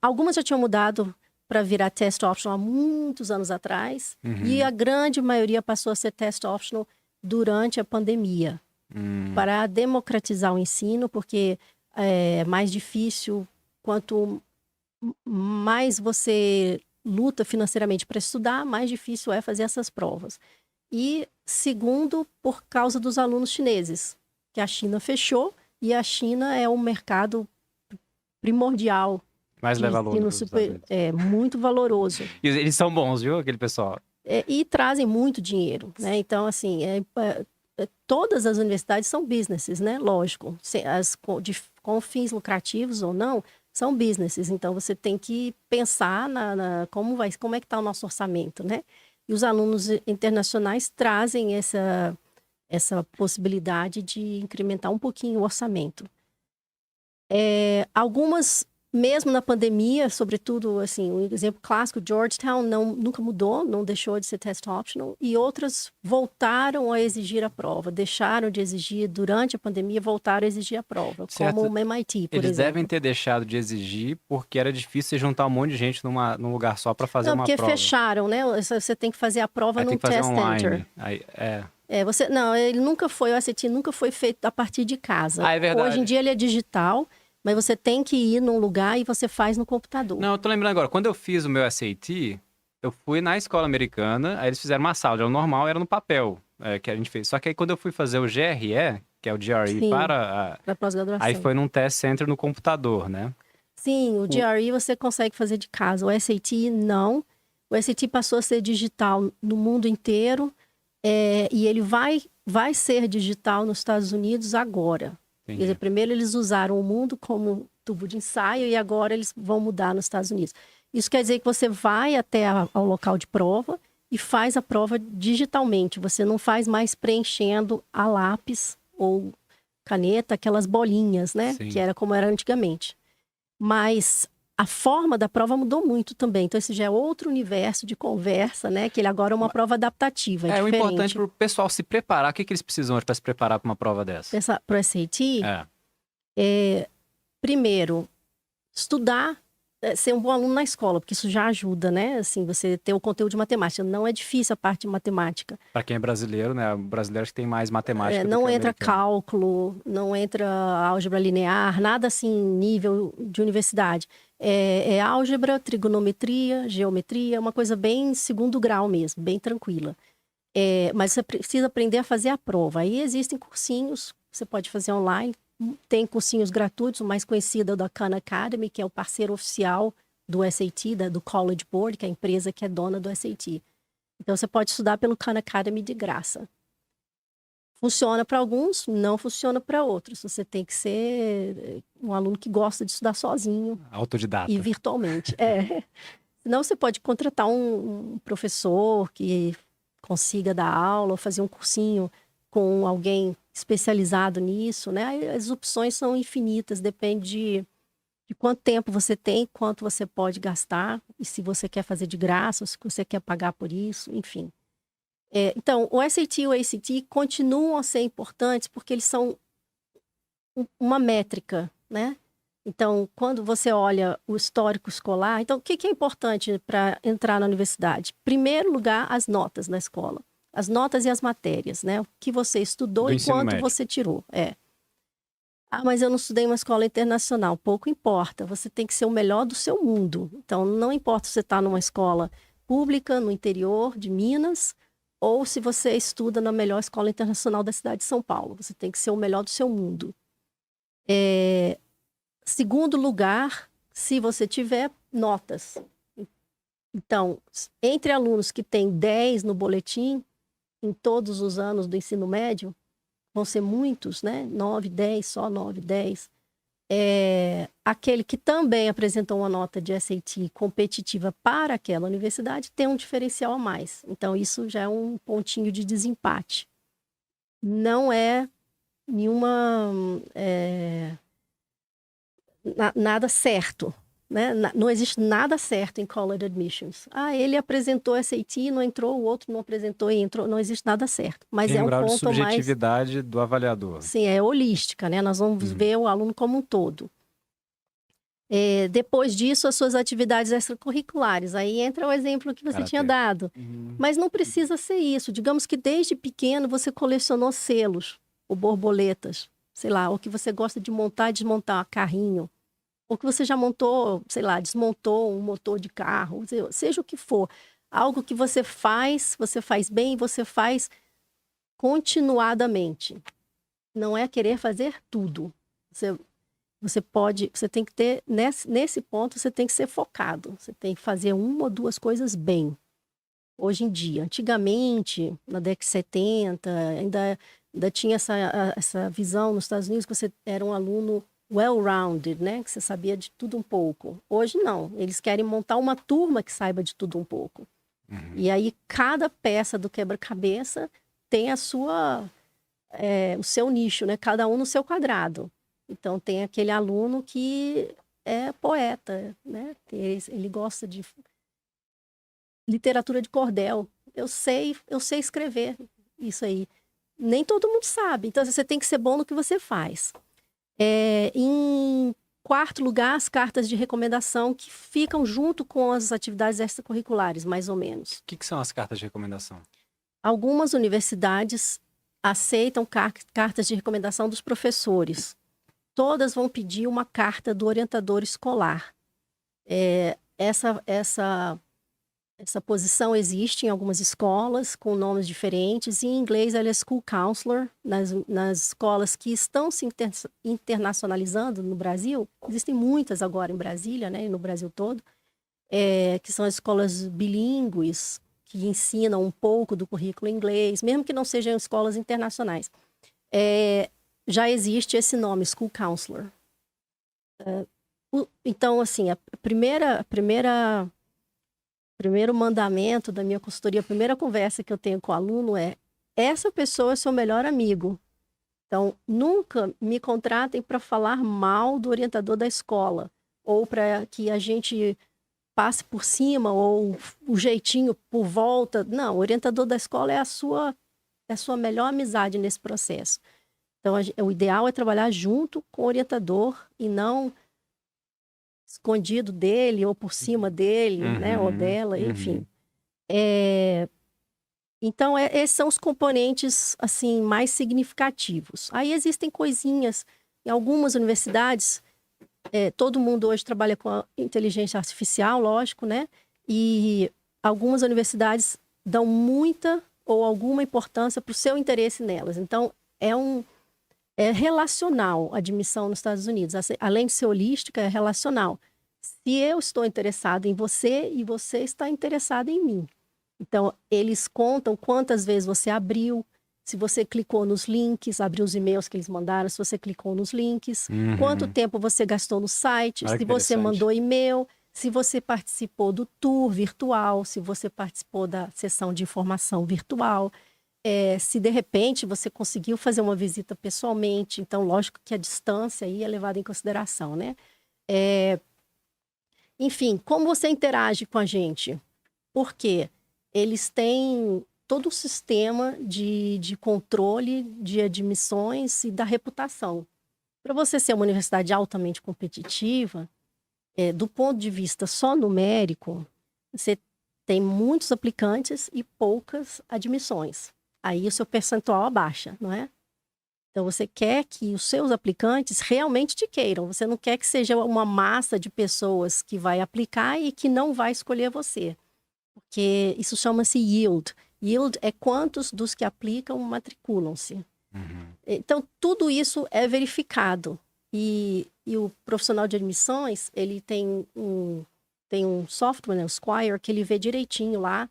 Speaker 3: Algumas já tinham mudado para virar test optional há muitos anos atrás. E a grande maioria passou a ser test optional durante a pandemia. Para democratizar o ensino, porque é mais difícil, quanto mais você luta financeiramente para estudar, mais difícil é fazer essas provas. E segundo, por causa dos alunos chineses, que a China fechou e a China é um mercado primordial.
Speaker 2: Mais leva aluno.
Speaker 3: É muito valoroso.
Speaker 2: E eles são bons, viu, aquele pessoal?
Speaker 3: E trazem muito dinheiro, né? Então, assim, todas as universidades são businesses, né? Lógico, com fins lucrativos ou não, são businesses. Então, você tem que pensar como é que está o nosso orçamento, né? E os alunos internacionais trazem essa possibilidade de incrementar um pouquinho o orçamento. Algumas, mesmo na pandemia, sobretudo, assim, um exemplo clássico, Georgetown nunca mudou, não deixou de ser test optional, e outras voltaram a exigir a prova, deixaram de exigir durante a pandemia, voltaram a exigir a prova,
Speaker 2: certo.
Speaker 3: como o MIT, por exemplo.
Speaker 2: Eles devem ter deixado de exigir porque era difícil você juntar um monte de gente num lugar só para fazer uma prova.
Speaker 3: Não, porque fecharam, né? Você tem que fazer a prova num test center. Ele nunca foi, o SAT nunca foi feito a partir de casa.
Speaker 2: É verdade.
Speaker 3: Hoje em dia ele é digital, mas você tem que ir num lugar e você faz no computador.
Speaker 2: Não, eu tô lembrando agora, quando eu fiz o meu SAT, eu fui na escola americana, aí eles fizeram uma sala, o normal era no papel, que a gente fez. Só que aí quando eu fui fazer o GRE, que é o GRE
Speaker 3: Sim,
Speaker 2: para
Speaker 3: pós-graduação.
Speaker 2: Aí foi num test center no computador, né?
Speaker 3: Sim, o GRE você consegue fazer de casa, o SAT não. O SAT passou a ser digital no mundo inteiro, e ele vai ser digital nos Estados Unidos agora. Quer dizer, primeiro eles usaram o mundo como tubo de ensaio e agora eles vão mudar nos Estados Unidos. Isso quer dizer que você vai até ao local de prova e faz a prova digitalmente. Você não faz mais preenchendo a lápis ou caneta, aquelas bolinhas, né?
Speaker 2: Sim.
Speaker 3: Que era como era antigamente. Mas a forma da prova mudou muito também. Então, esse já é outro universo de conversa, né? Que ele agora é uma prova adaptativa,
Speaker 2: o
Speaker 3: diferente.
Speaker 2: importante para o pessoal se preparar. O que eles precisam para se preparar para uma prova dessa?
Speaker 3: Para o SAT? Primeiro, estudar, ser um bom aluno na escola, porque isso já ajuda, né? Assim, você ter o conteúdo de matemática. Não é difícil a parte de matemática.
Speaker 2: Para quem é brasileiro, né? O brasileiro tem mais matemática do
Speaker 3: não
Speaker 2: que
Speaker 3: entra
Speaker 2: americano.
Speaker 3: Cálculo, não entra álgebra linear, nada assim, nível de universidade. É álgebra, trigonometria, geometria, uma coisa bem segundo grau mesmo, bem tranquila. Mas você precisa aprender a fazer a prova. Aí existem cursinhos, você pode fazer online. Tem cursinhos gratuitos, o mais conhecido é o da Khan Academy, que é o parceiro oficial do SAT, do College Board, que é a empresa que é dona do SAT. Então, você pode estudar pelo Khan Academy de graça. Funciona para alguns, não funciona para outros. Você tem que ser um aluno que gosta de estudar sozinho.
Speaker 2: Autodidata.
Speaker 3: E virtualmente. Senão, você pode contratar um professor que consiga dar aula ou fazer um cursinho com alguém especializado nisso, né? As opções são infinitas, depende de quanto tempo você tem, quanto você pode gastar, e se você quer fazer de graça, ou se você quer pagar por isso, enfim. Então, o SAT e o ACT continuam a ser importantes porque eles são uma métrica, né? Então, quando você olha o histórico escolar, então, o que é importante para entrar na universidade? Em primeiro lugar, as notas na escola. As notas e as matérias, né? O que você estudou e quanto você tirou. Mas eu não estudei em uma escola internacional. Pouco importa. Você tem que ser o melhor do seu mundo. Então, não importa se você está numa escola pública, no interior de Minas, ou se você estuda na melhor escola internacional da cidade de São Paulo. Você tem que ser o melhor do seu mundo. Segundo lugar, se você tiver notas. Então, entre alunos que têm 10 no boletim, em todos os anos do ensino médio, vão ser muitos, né? 9, 10, só 9, 10. Aquele que também apresentou uma nota de SAT competitiva para aquela universidade tem um diferencial a mais. Então, isso já é um pontinho de desempate. Não é nenhuma... nada certo. Né? Não existe nada certo em college admissions. Ele apresentou SAT, não entrou, o outro não apresentou e entrou. Não existe nada certo. Mas
Speaker 2: tem
Speaker 3: um
Speaker 2: grau
Speaker 3: ponto
Speaker 2: de subjetividade do avaliador.
Speaker 3: Sim, é holística, né? Nós vamos ver o aluno como um todo. Depois disso, as suas atividades extracurriculares. Aí entra o exemplo que você tinha dado. Mas não precisa ser isso. Digamos que desde pequeno você colecionou selos ou borboletas. Sei lá, ou que você gosta de montar e desmontar carrinho. ou que você já montou, sei lá, desmontou um motor de carro, seja o que for. Algo que você faz bem e você faz continuadamente. Não é querer fazer tudo. Você tem que ter, nesse ponto, você tem que ser focado. Você tem que fazer uma ou duas coisas bem. Hoje em dia. Antigamente, na década de 70, ainda tinha essa visão nos Estados Unidos que você era um aluno well-rounded, né? Que você sabia de tudo um pouco. Hoje não. Eles querem montar uma turma que saiba de tudo um pouco. E aí, cada peça do quebra-cabeça tem o seu nicho, né? Cada um no seu quadrado. Então, tem aquele aluno que é poeta, né? Ele gosta de literatura de cordel. Eu sei escrever isso aí. Nem todo mundo sabe. Então, você tem que ser bom no que você faz. Em quarto lugar, as cartas de recomendação que ficam junto com as atividades extracurriculares, mais ou menos.
Speaker 2: O que são as cartas de recomendação?
Speaker 3: Algumas universidades aceitam cartas de recomendação dos professores. Todas vão pedir uma carta do orientador escolar. Essa posição existe em algumas escolas com nomes diferentes. Em inglês, ela é School Counselor. Nas escolas que estão se internacionalizando no Brasil, existem muitas agora em Brasília, né, e no Brasil todo, que são as escolas bilíngues, que ensinam um pouco do currículo inglês, mesmo que não sejam escolas internacionais. Já existe esse nome, School Counselor. Então, assim, primeiro mandamento da minha consultoria, a primeira conversa que eu tenho com o aluno é: essa pessoa é seu melhor amigo. Então, nunca me contratem para falar mal do orientador da escola, ou para que a gente passe por cima, ou o jeitinho por volta. Não, o orientador da escola é a sua melhor amizade nesse processo. Então, o ideal é trabalhar junto com o orientador e não escondido dele ou por cima dele, né, ou dela, enfim. Então, esses são os componentes, assim, mais significativos. Aí existem coisinhas. Em algumas universidades, todo mundo hoje trabalha com a inteligência artificial, lógico, né? E algumas universidades dão muita ou alguma importância para o seu interesse nelas. Então, é relacional a admissão nos Estados Unidos. Além de ser holística, é relacional. Se eu estou interessado em você e você está interessado em mim. Então, eles contam quantas vezes você abriu, se você clicou nos links, abriu os e-mails que eles mandaram, se você clicou nos links, quanto tempo você gastou no site, se você mandou e-mail, se você participou do tour virtual, se você participou da sessão de informação virtual. Se de repente você conseguiu fazer uma visita pessoalmente, então lógico que a distância aí é levada em consideração, né? Enfim, como você interage com a gente? Porque eles têm todo um sistema de controle de admissões e da reputação. Para você ser uma universidade altamente competitiva, do ponto de vista só numérico, você tem muitos aplicantes e poucas admissões. Aí o seu percentual abaixa, não é? Então, você quer que os seus aplicantes realmente te queiram. Você não quer que seja uma massa de pessoas que vai aplicar e que não vai escolher você. Porque isso chama-se yield. Yield é quantos dos que aplicam matriculam-se. Então, tudo isso é verificado. E o profissional de admissões, ele tem um software, né, o Squire, que ele vê direitinho lá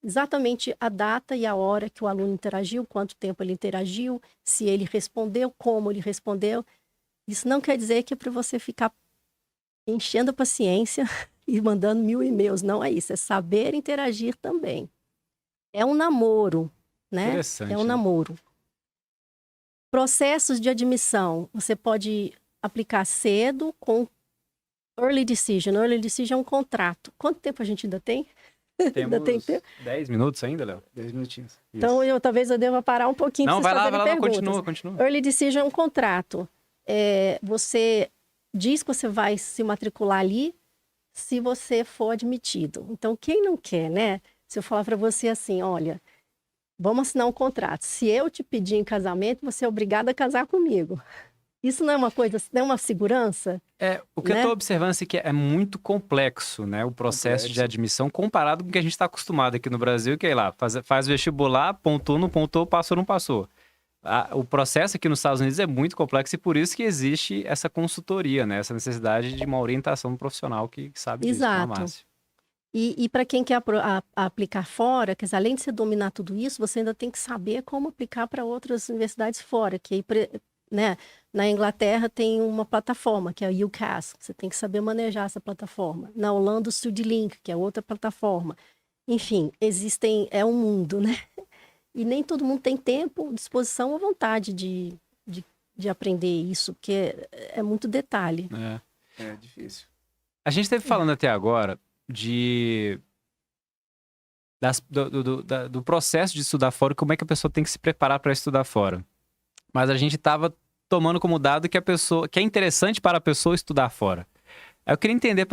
Speaker 3: exatamente a data e a hora que o aluno interagiu, quanto tempo ele interagiu, se ele respondeu, como ele respondeu. Isso não quer dizer que é para você ficar enchendo a paciência e mandando 1000 e-mails. Não é isso, é saber interagir também. É um namoro, né?
Speaker 2: Interessante,
Speaker 3: É um namoro. Processos de admissão. Você pode aplicar cedo com early decision. Early decision é um contrato. Quanto tempo a gente ainda tem?
Speaker 2: Temos 10 minutos ainda, Léo?
Speaker 1: 10 minutinhos.
Speaker 3: Então, talvez eu deva parar um pouquinho para vocês fazerem perguntas.
Speaker 2: Continua.
Speaker 3: Early decision é um contrato. Você diz que você vai se matricular ali se você for admitido. Então, quem não quer, né? Se eu falar para você assim, olha, vamos assinar um contrato. Se eu te pedir em casamento, você é obrigado a casar comigo. Isso não é uma coisa, não é uma segurança?
Speaker 2: O que eu
Speaker 3: Né?
Speaker 2: estou observando assim, que é muito complexo, né? O processo de admissão comparado com o que a gente está acostumado aqui no Brasil, que é lá, faz vestibular, pontuou, não pontuou, passou, não passou. O processo aqui nos Estados Unidos é muito complexo e por isso que existe essa consultoria, né? Essa necessidade de uma orientação profissional que sabe disso, como a
Speaker 3: Exato.
Speaker 2: Márcia.
Speaker 3: E para quem quer aplicar fora, quer dizer, além de você dominar tudo isso, você ainda tem que saber como aplicar para outras universidades fora, que aí, né, na Inglaterra tem uma plataforma, que é a UCAS, você tem que saber manejar essa plataforma. Na Holanda, o StudyLink, que é outra plataforma. Enfim, é um mundo, né? E nem todo mundo tem tempo, disposição ou vontade de aprender isso, porque é muito detalhe.
Speaker 1: É difícil.
Speaker 2: A gente esteve falando até agora do processo de estudar fora, como é que a pessoa tem que se preparar para estudar fora. Mas a gente estava tomando como dado que é interessante para a pessoa estudar fora. Eu queria entender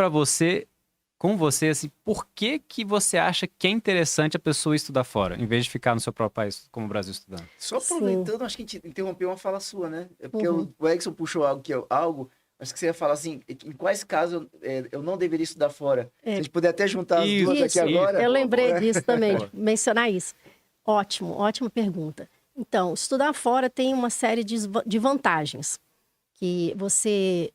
Speaker 2: com você, assim, por que você acha que é interessante a pessoa estudar fora, em vez de ficar no seu próprio país, como o Brasil, estudando?
Speaker 1: Só aproveitando, acho que a gente interrompeu uma fala sua, né? É porque
Speaker 3: Uhum.
Speaker 1: o Edson puxou algo, acho que você ia falar assim, em quais casos eu não deveria estudar fora? Se a gente puder até juntar as duas aqui agora.
Speaker 3: Eu lembrei disso também, de mencionar isso. Ótimo, ótima pergunta. Então, estudar fora tem uma série de vantagens, que você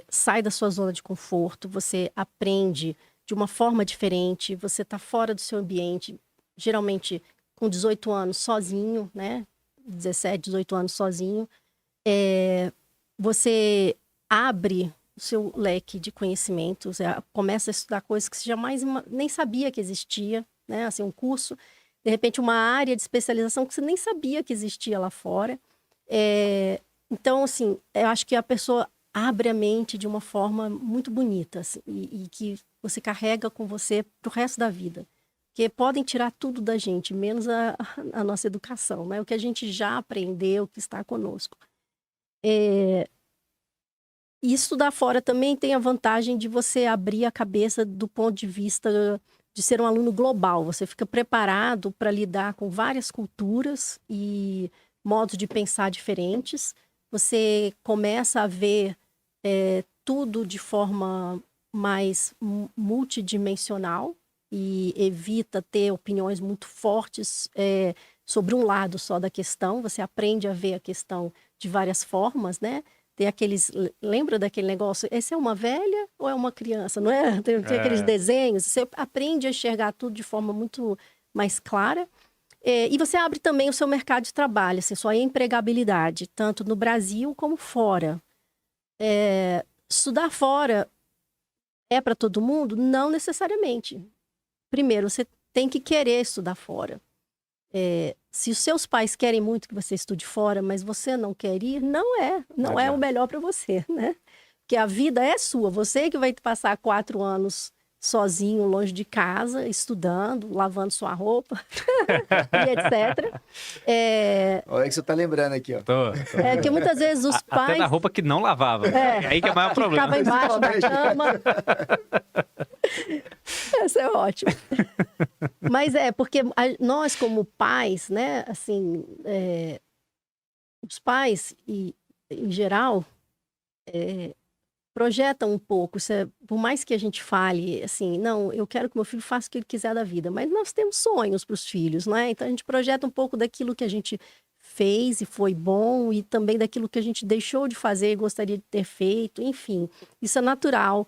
Speaker 3: sai da sua zona de conforto, você aprende de uma forma diferente, você está fora do seu ambiente, geralmente com 18 anos sozinho, né? 17, 18 anos sozinho. Você abre o seu leque de conhecimento, você começa a estudar coisas que você jamais nem sabia que existia, né? Assim, um curso, de repente uma área de especialização que você nem sabia que existia lá fora. Então, assim, eu acho que a pessoa abre a mente de uma forma muito bonita, assim, e que você carrega com você pro resto da vida. Porque podem tirar tudo da gente, menos a nossa educação, né? O que a gente já aprendeu, o que está conosco. E estudar fora também tem a vantagem de você abrir a cabeça do ponto de vista de ser um aluno global. Você fica preparado para lidar com várias culturas e modos de pensar diferentes. Você começa a ver tudo de forma mais multidimensional e evita ter opiniões muito fortes sobre um lado só da questão. Você aprende a ver a questão de várias formas, né? Tem aqueles... Lembra daquele negócio? Esse é uma velha ou é uma criança? Não é? Tem aqueles desenhos. Você aprende a enxergar tudo de forma muito mais clara. E você abre também o seu mercado de trabalho, assim, sua empregabilidade, tanto no Brasil como fora. Estudar fora é para todo mundo? Não necessariamente. Primeiro, você tem que querer estudar fora. Se os seus pais querem muito que você estude fora, mas você não quer ir, não é o melhor para você, né? Porque a vida é sua. Você que vai passar 4 anos sozinho, longe de casa, estudando, lavando sua roupa, e etc.
Speaker 1: Olha que você tá lembrando aqui, ó.
Speaker 2: Tô.
Speaker 3: Que muitas vezes os pais...
Speaker 2: Até da roupa que não lavava. Aí que é o maior problema.
Speaker 3: Ficava embaixo da cama. Isso é ótimo. Mas porque nós como pais, né, assim, os pais, em geral, projetam um pouco, por mais que a gente fale assim, não, eu quero que meu filho faça o que ele quiser da vida, mas nós temos sonhos para os filhos, né? Então a gente projeta um pouco daquilo que a gente fez e foi bom, e também daquilo que a gente deixou de fazer e gostaria de ter feito, enfim. Isso é natural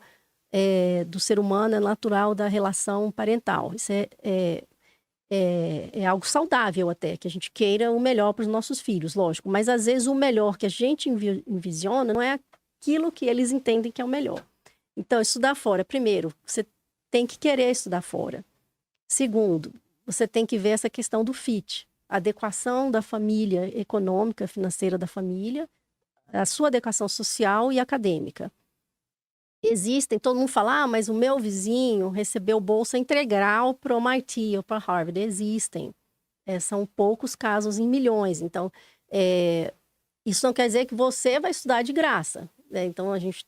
Speaker 3: do ser humano, é natural da relação parental. Isso é algo saudável até, que a gente queira o melhor para os nossos filhos, lógico. Mas às vezes o melhor que a gente envisiona não é aquilo que eles entendem que é o melhor. Então, estudar fora, primeiro, você tem que querer estudar fora. Segundo, você tem que ver essa questão do fit, a adequação da família econômica, financeira da família, a sua adequação social e acadêmica. Existem, todo mundo fala, mas o meu vizinho recebeu bolsa integral para o MIT ou para Harvard. Existem. São poucos casos em milhões. Então, isso não quer dizer que você vai estudar de graça. Então, a gente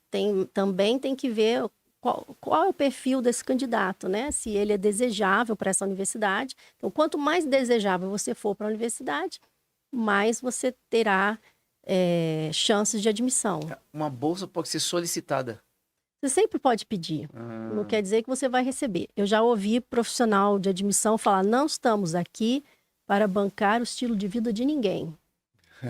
Speaker 3: também tem que ver qual é o perfil desse candidato, né? Se ele é desejável para essa universidade. Então, quanto mais desejável você for para a universidade, mais você terá chances de admissão.
Speaker 1: Uma bolsa pode ser solicitada.
Speaker 3: Você sempre pode pedir. Não quer dizer que você vai receber. Eu já ouvi profissional de admissão falar: não estamos aqui para bancar o estilo de vida de ninguém.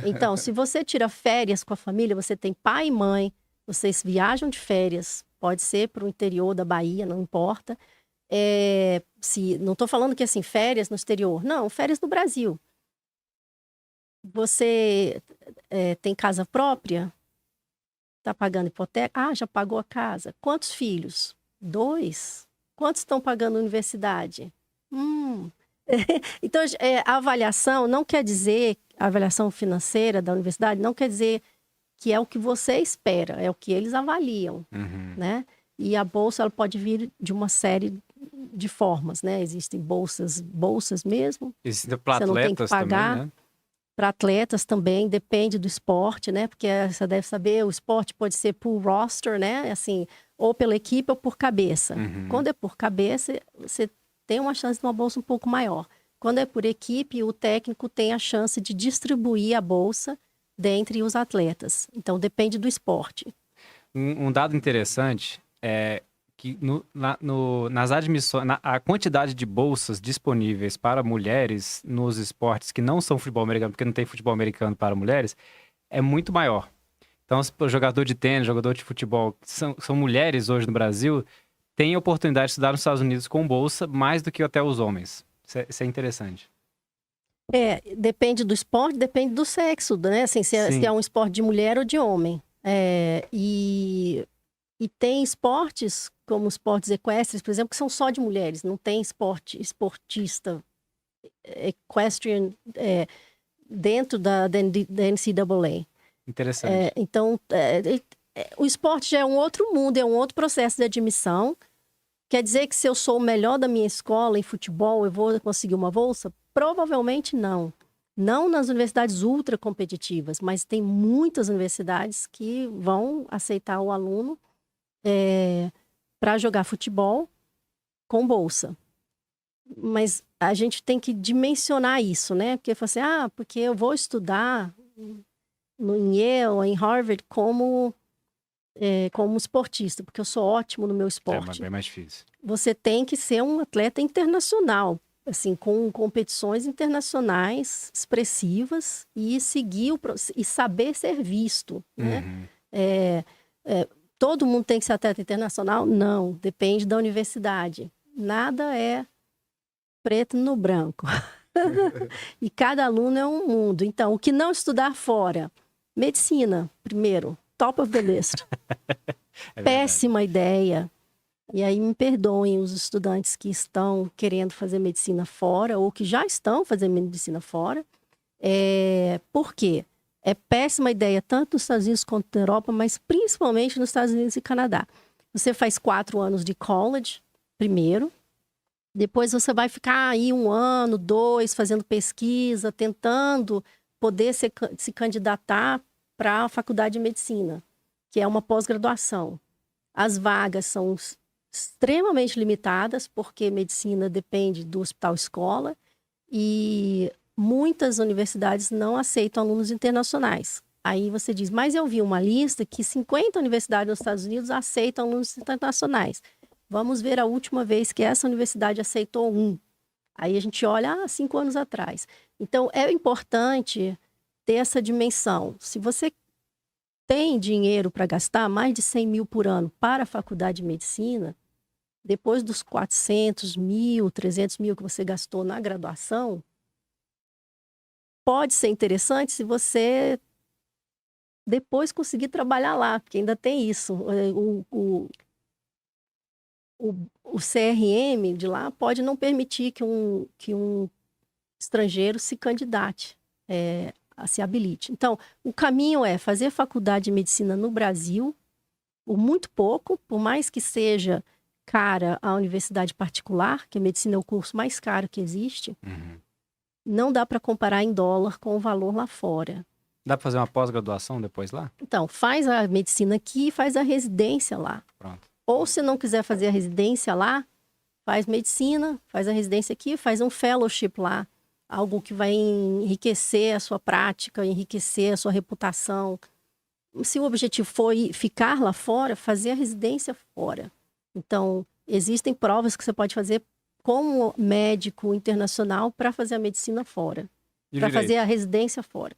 Speaker 3: Então, se você tira férias com a família, você tem pai e mãe, vocês viajam de férias, pode ser para o interior da Bahia, não importa. Não estou falando que assim, férias no exterior. Não, férias no Brasil. Você tem casa própria? Está pagando hipoteca? Ah, já pagou a casa. Quantos filhos? 2. Quantos estão pagando a universidade? Então, a avaliação não quer dizer, a avaliação financeira da universidade não quer dizer que é o que você espera, é o que eles avaliam, né? E a bolsa, ela pode vir de uma série de formas, né? Existem bolsas mesmo.
Speaker 2: Existem para atletas também, né?
Speaker 3: Para atletas também, depende do esporte, né? Porque você deve saber, o esporte pode ser por roster, né? Assim, ou pela equipe ou por cabeça. Quando é por cabeça, você tem uma chance de uma bolsa um pouco maior. Quando é por equipe, o técnico tem a chance de distribuir a bolsa dentre os atletas. Então, depende do esporte.
Speaker 2: Um dado interessante é que nas admissões, a quantidade de bolsas disponíveis para mulheres nos esportes que não são futebol americano, porque não tem futebol americano para mulheres, é muito maior. Então, se o jogador de tênis, jogador de futebol, são mulheres hoje no Brasil, têm a oportunidade de estudar nos Estados Unidos com bolsa mais do que até os homens. Isso é interessante.
Speaker 3: Depende do esporte, depende do sexo, né? Assim, se é um esporte de mulher ou de homem. E tem esportes, como esportes equestres, por exemplo, que são só de mulheres. Não tem esportista equestrian dentro da NCAA.
Speaker 2: Interessante.
Speaker 3: Então, o esporte já é um outro mundo, é um outro processo de admissão. Quer dizer que se eu sou o melhor da minha escola em futebol, eu vou conseguir uma bolsa? Provavelmente não. Não nas universidades ultra competitivas, mas tem muitas universidades que vão aceitar o aluno para jogar futebol com bolsa. Mas a gente tem que dimensionar isso, né? Porque fala assim, porque eu vou estudar em Yale, em Harvard, como esportista, porque eu sou ótimo no meu esporte.
Speaker 2: Mas bem mais difícil.
Speaker 3: Você tem que ser um atleta internacional, assim, com competições internacionais expressivas e seguir e saber ser visto, né? Todo mundo tem que ser atleta internacional? Não, depende da universidade. Nada é preto no branco. E cada aluno é um mundo. Então, o que não estudar fora? Medicina, primeiro. Top of the list. Péssima ideia. E aí me perdoem os estudantes que estão querendo fazer medicina fora ou que já estão fazendo medicina fora. Por quê? É péssima ideia tanto nos Estados Unidos quanto na Europa, mas principalmente nos Estados Unidos e Canadá. Você faz 4 anos de college primeiro. Depois você vai ficar aí 1 ano, 2, fazendo pesquisa, tentando poder se candidatar para a faculdade de medicina, que é uma pós-graduação. As vagas são extremamente limitadas, porque medicina depende do hospital-escola e muitas universidades não aceitam alunos internacionais. Aí você diz, mas eu vi uma lista que 50 universidades nos Estados Unidos aceitam alunos internacionais. Vamos ver a última vez que essa universidade aceitou um. Aí a gente olha, 5 anos atrás. Então, é importante ter essa dimensão. Se você tem dinheiro para gastar mais de 100 mil por ano para a faculdade de medicina, depois dos 400 mil, 300 mil que você gastou na graduação, pode ser interessante se você depois conseguir trabalhar lá, porque ainda tem isso. O CRM de lá pode não permitir que um estrangeiro se candidate, se habilite. Então, o caminho é fazer faculdade de medicina no Brasil, por muito pouco, por mais que seja cara a universidade particular, que a medicina é o curso mais caro que existe, não dá para comparar em dólar com o valor lá fora.
Speaker 2: Dá para fazer uma pós-graduação depois lá?
Speaker 3: Então, faz a medicina aqui e faz a residência lá.
Speaker 2: Pronto.
Speaker 3: Ou se não quiser fazer a residência lá, faz medicina, faz a residência aqui, faz um fellowship lá. algo que vai enriquecer a sua prática, enriquecer a sua reputação. Se o objetivo for ficar lá fora, fazer a residência fora. Então, existem provas que você pode fazer como médico internacional para fazer a medicina fora, para fazer a residência fora.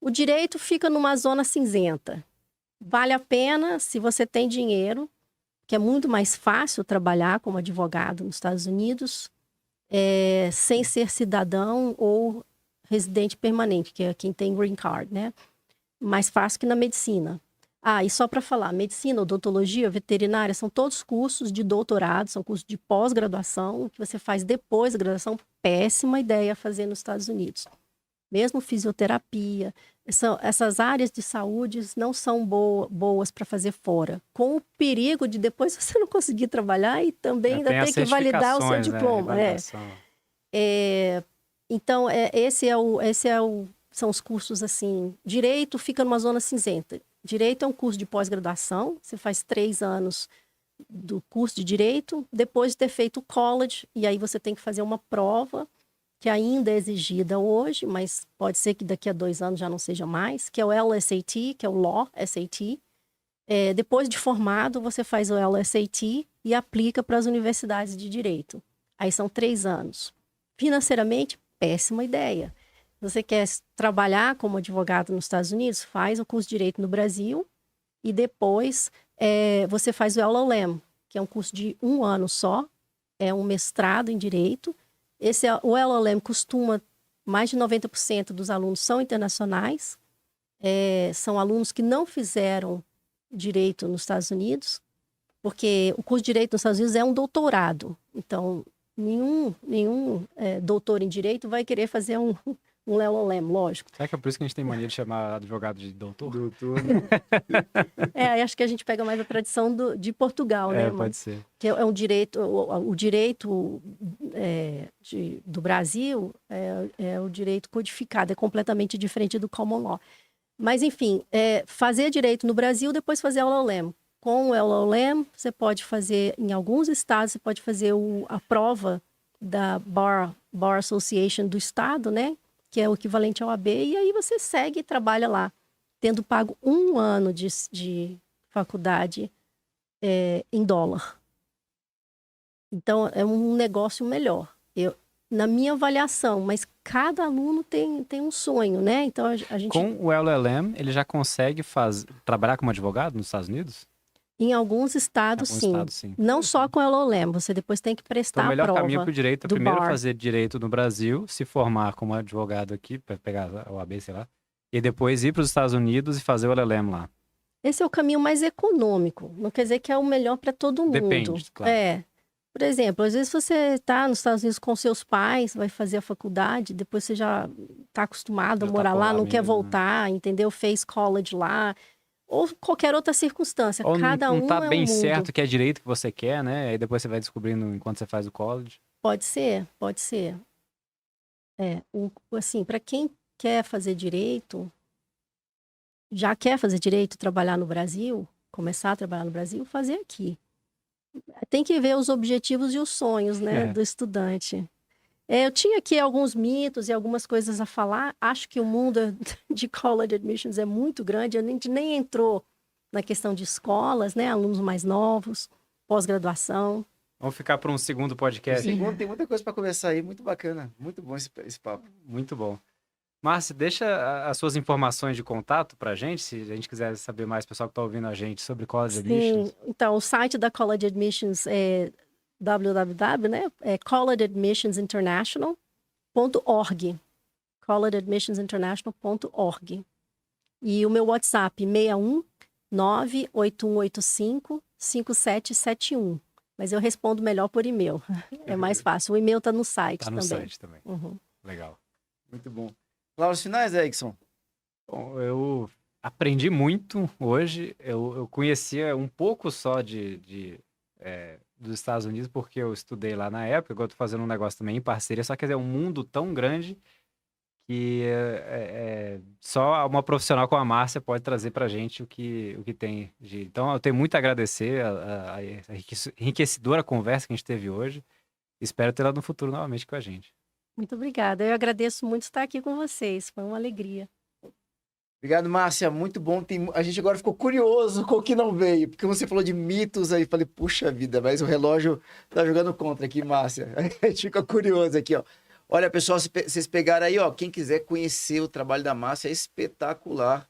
Speaker 3: O direito fica numa zona cinzenta. Vale a pena se você tem dinheiro, que é muito mais fácil trabalhar como advogado nos Estados Unidos, sem ser cidadão ou residente permanente, que é quem tem green card, né? Mais fácil que na medicina. E só para falar, medicina, odontologia, veterinária, são todos cursos de doutorado, são cursos de pós-graduação, que você faz depois da graduação. Péssima ideia fazer nos Estados Unidos. Mesmo fisioterapia, essas áreas de saúde não são boas para fazer fora. Com o perigo de depois você não conseguir trabalhar e também ainda ter que validar o seu diploma. Então, são os cursos assim. Direito fica numa zona cinzenta. Direito é um curso de pós-graduação. Você faz 3 anos do curso de Direito, depois de ter feito o college, e aí você tem que fazer uma prova que ainda é exigida hoje, mas pode ser que daqui a 2 anos já não seja mais, que é o LSAT, que é o Law SAT. Depois de formado, você faz o LSAT e aplica para as universidades de Direito. Aí são 3 anos. Financeiramente, péssima ideia. Você quer trabalhar como advogado nos Estados Unidos, faz o curso de Direito no Brasil e depois você faz o LLM, que é um curso de 1 ano só, é um mestrado em Direito. O LLM costuma, mais de 90% dos alunos são internacionais, são alunos que não fizeram Direito nos Estados Unidos, porque o curso de Direito nos Estados Unidos é um doutorado, então nenhum doutor em Direito vai querer fazer um LLM, lógico.
Speaker 2: Será que é por isso que a gente tem mania de chamar advogado de doutor?
Speaker 1: Doutor.
Speaker 3: Acho que a gente pega mais a tradição de Portugal, né?
Speaker 2: Pode ser.
Speaker 3: Que é um direito, o direito do Brasil é o direito codificado, é completamente diferente do common law. Mas, enfim, fazer direito no Brasil, depois fazer o LLM. Com o LLM, você pode fazer, em alguns estados, você pode fazer a prova da Bar Association do estado, né? Que é o equivalente ao AB, e aí você segue e trabalha lá, tendo pago 1 ano de faculdade em dólar. Então, é um negócio melhor. Na minha avaliação, mas cada aluno tem um sonho, né? Então, a gente...
Speaker 2: Com o LLM, ele já consegue trabalhar como advogado nos Estados Unidos?
Speaker 3: Em alguns estados, sim. Não só com o LLM, você depois tem que prestar a prova.
Speaker 2: Então, o melhor caminho para o direito é primeiro
Speaker 3: bar.
Speaker 2: fazer direito no Brasil, se formar como advogado aqui, para pegar o AB, sei lá, e depois ir para os Estados Unidos e fazer o LLM lá.
Speaker 3: Esse é o caminho mais econômico. Não quer dizer que é o melhor para todo mundo.
Speaker 2: Depende, claro.
Speaker 3: Por exemplo, às vezes você está nos Estados Unidos com seus pais, vai fazer a faculdade, depois você já está acostumado a morar lá, não quer voltar, entendeu? Fez college lá. Ou qualquer outra circunstância.
Speaker 2: Ou
Speaker 3: cada
Speaker 2: não
Speaker 3: um
Speaker 2: tá
Speaker 3: é
Speaker 2: bem
Speaker 3: um mundo.
Speaker 2: certo que é direito que você quer, né? Aí depois você vai descobrindo enquanto você faz o college.
Speaker 3: Pode ser. Assim, para quem quer fazer direito, já quer fazer direito, trabalhar no Brasil, começar a trabalhar no Brasil, fazer aqui. Tem que ver os objetivos e os sonhos, né, do estudante. Eu tinha aqui alguns mitos e algumas coisas a falar. Acho que o mundo de college admissions é muito grande. A gente nem entrou na questão de escolas, né? Alunos mais novos, pós-graduação.
Speaker 2: Vamos ficar para um segundo podcast.
Speaker 1: Segundo, tem muita coisa para conversar aí. Muito bacana. Muito bom esse papo.
Speaker 2: Muito bom. Márcia, deixa as suas informações de contato para a gente, se a gente quiser saber mais, pessoal que está ouvindo a gente, sobre college admissions.
Speaker 3: Sim, então o site da College Admissions é www, né? É collegeadmissionsinternational.org. collegeadmissionsinternational.org. E o meu WhatsApp, 619-8185-5771. Mas eu respondo melhor por e-mail. É mais fácil. O e-mail está no site também.
Speaker 2: Está no site também.
Speaker 3: Uhum.
Speaker 2: Legal.
Speaker 1: Muito bom. Palavras finais, Erickson?
Speaker 2: Bom, eu aprendi muito hoje. Eu conhecia um pouco só dos Estados Unidos, porque eu estudei lá na época. Agora eu estou fazendo um negócio também em parceria. Só que é um mundo tão grande que só uma profissional como a Márcia pode trazer para a gente o que tem de... Então, eu tenho muito a agradecer a enriquecedora conversa que a gente teve hoje. Espero ter ela no futuro novamente com a gente.
Speaker 3: Muito obrigada. Eu agradeço muito estar aqui com vocês. Foi uma alegria.
Speaker 1: Obrigado, Márcia. Muito bom. A gente agora ficou curioso com o que não veio, porque você falou de mitos aí. Falei, puxa vida, mas o relógio tá jogando contra aqui, Márcia. A gente fica curioso aqui, ó. Olha, pessoal, se vocês pegaram aí, ó, quem quiser conhecer o trabalho da Márcia, é espetacular.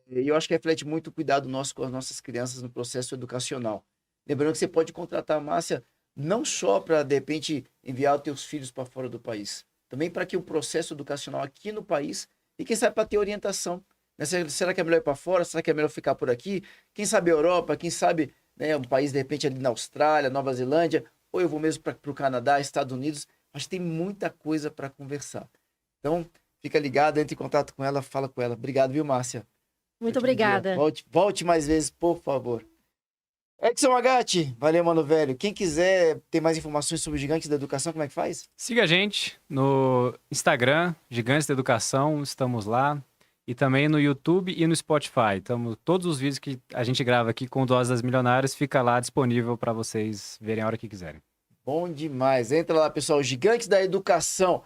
Speaker 1: E eu acho que reflete muito o cuidado nosso com as nossas crianças no processo educacional. Lembrando que você pode contratar a Márcia não só para, de repente, enviar os teus filhos para fora do país, também para que o processo educacional aqui no país, e quem sabe para ter orientação. Né? Será que é melhor ir para fora? Será que é melhor ficar por aqui? Quem sabe Europa? Quem sabe, né, um país, de repente, ali na Austrália, Nova Zelândia, ou eu vou mesmo para o Canadá, Estados Unidos. Mas tem muita coisa para conversar. Então, fica ligado, entre em contato com ela, fala com ela. Obrigado, viu, Márcia?
Speaker 3: Muito obrigada.
Speaker 1: Volte mais vezes, por favor. Edson Agatti, valeu, mano velho. Quem quiser ter mais informações sobre os Gigantes da Educação, como é que faz?
Speaker 2: Siga a gente no Instagram, Gigantes da Educação, estamos lá. E também no YouTube e no Spotify. Todos os vídeos que a gente grava aqui com Doses das Milionárias fica lá disponível para vocês verem a hora que quiserem.
Speaker 1: Bom demais. Entra lá, pessoal. Gigantes da Educação.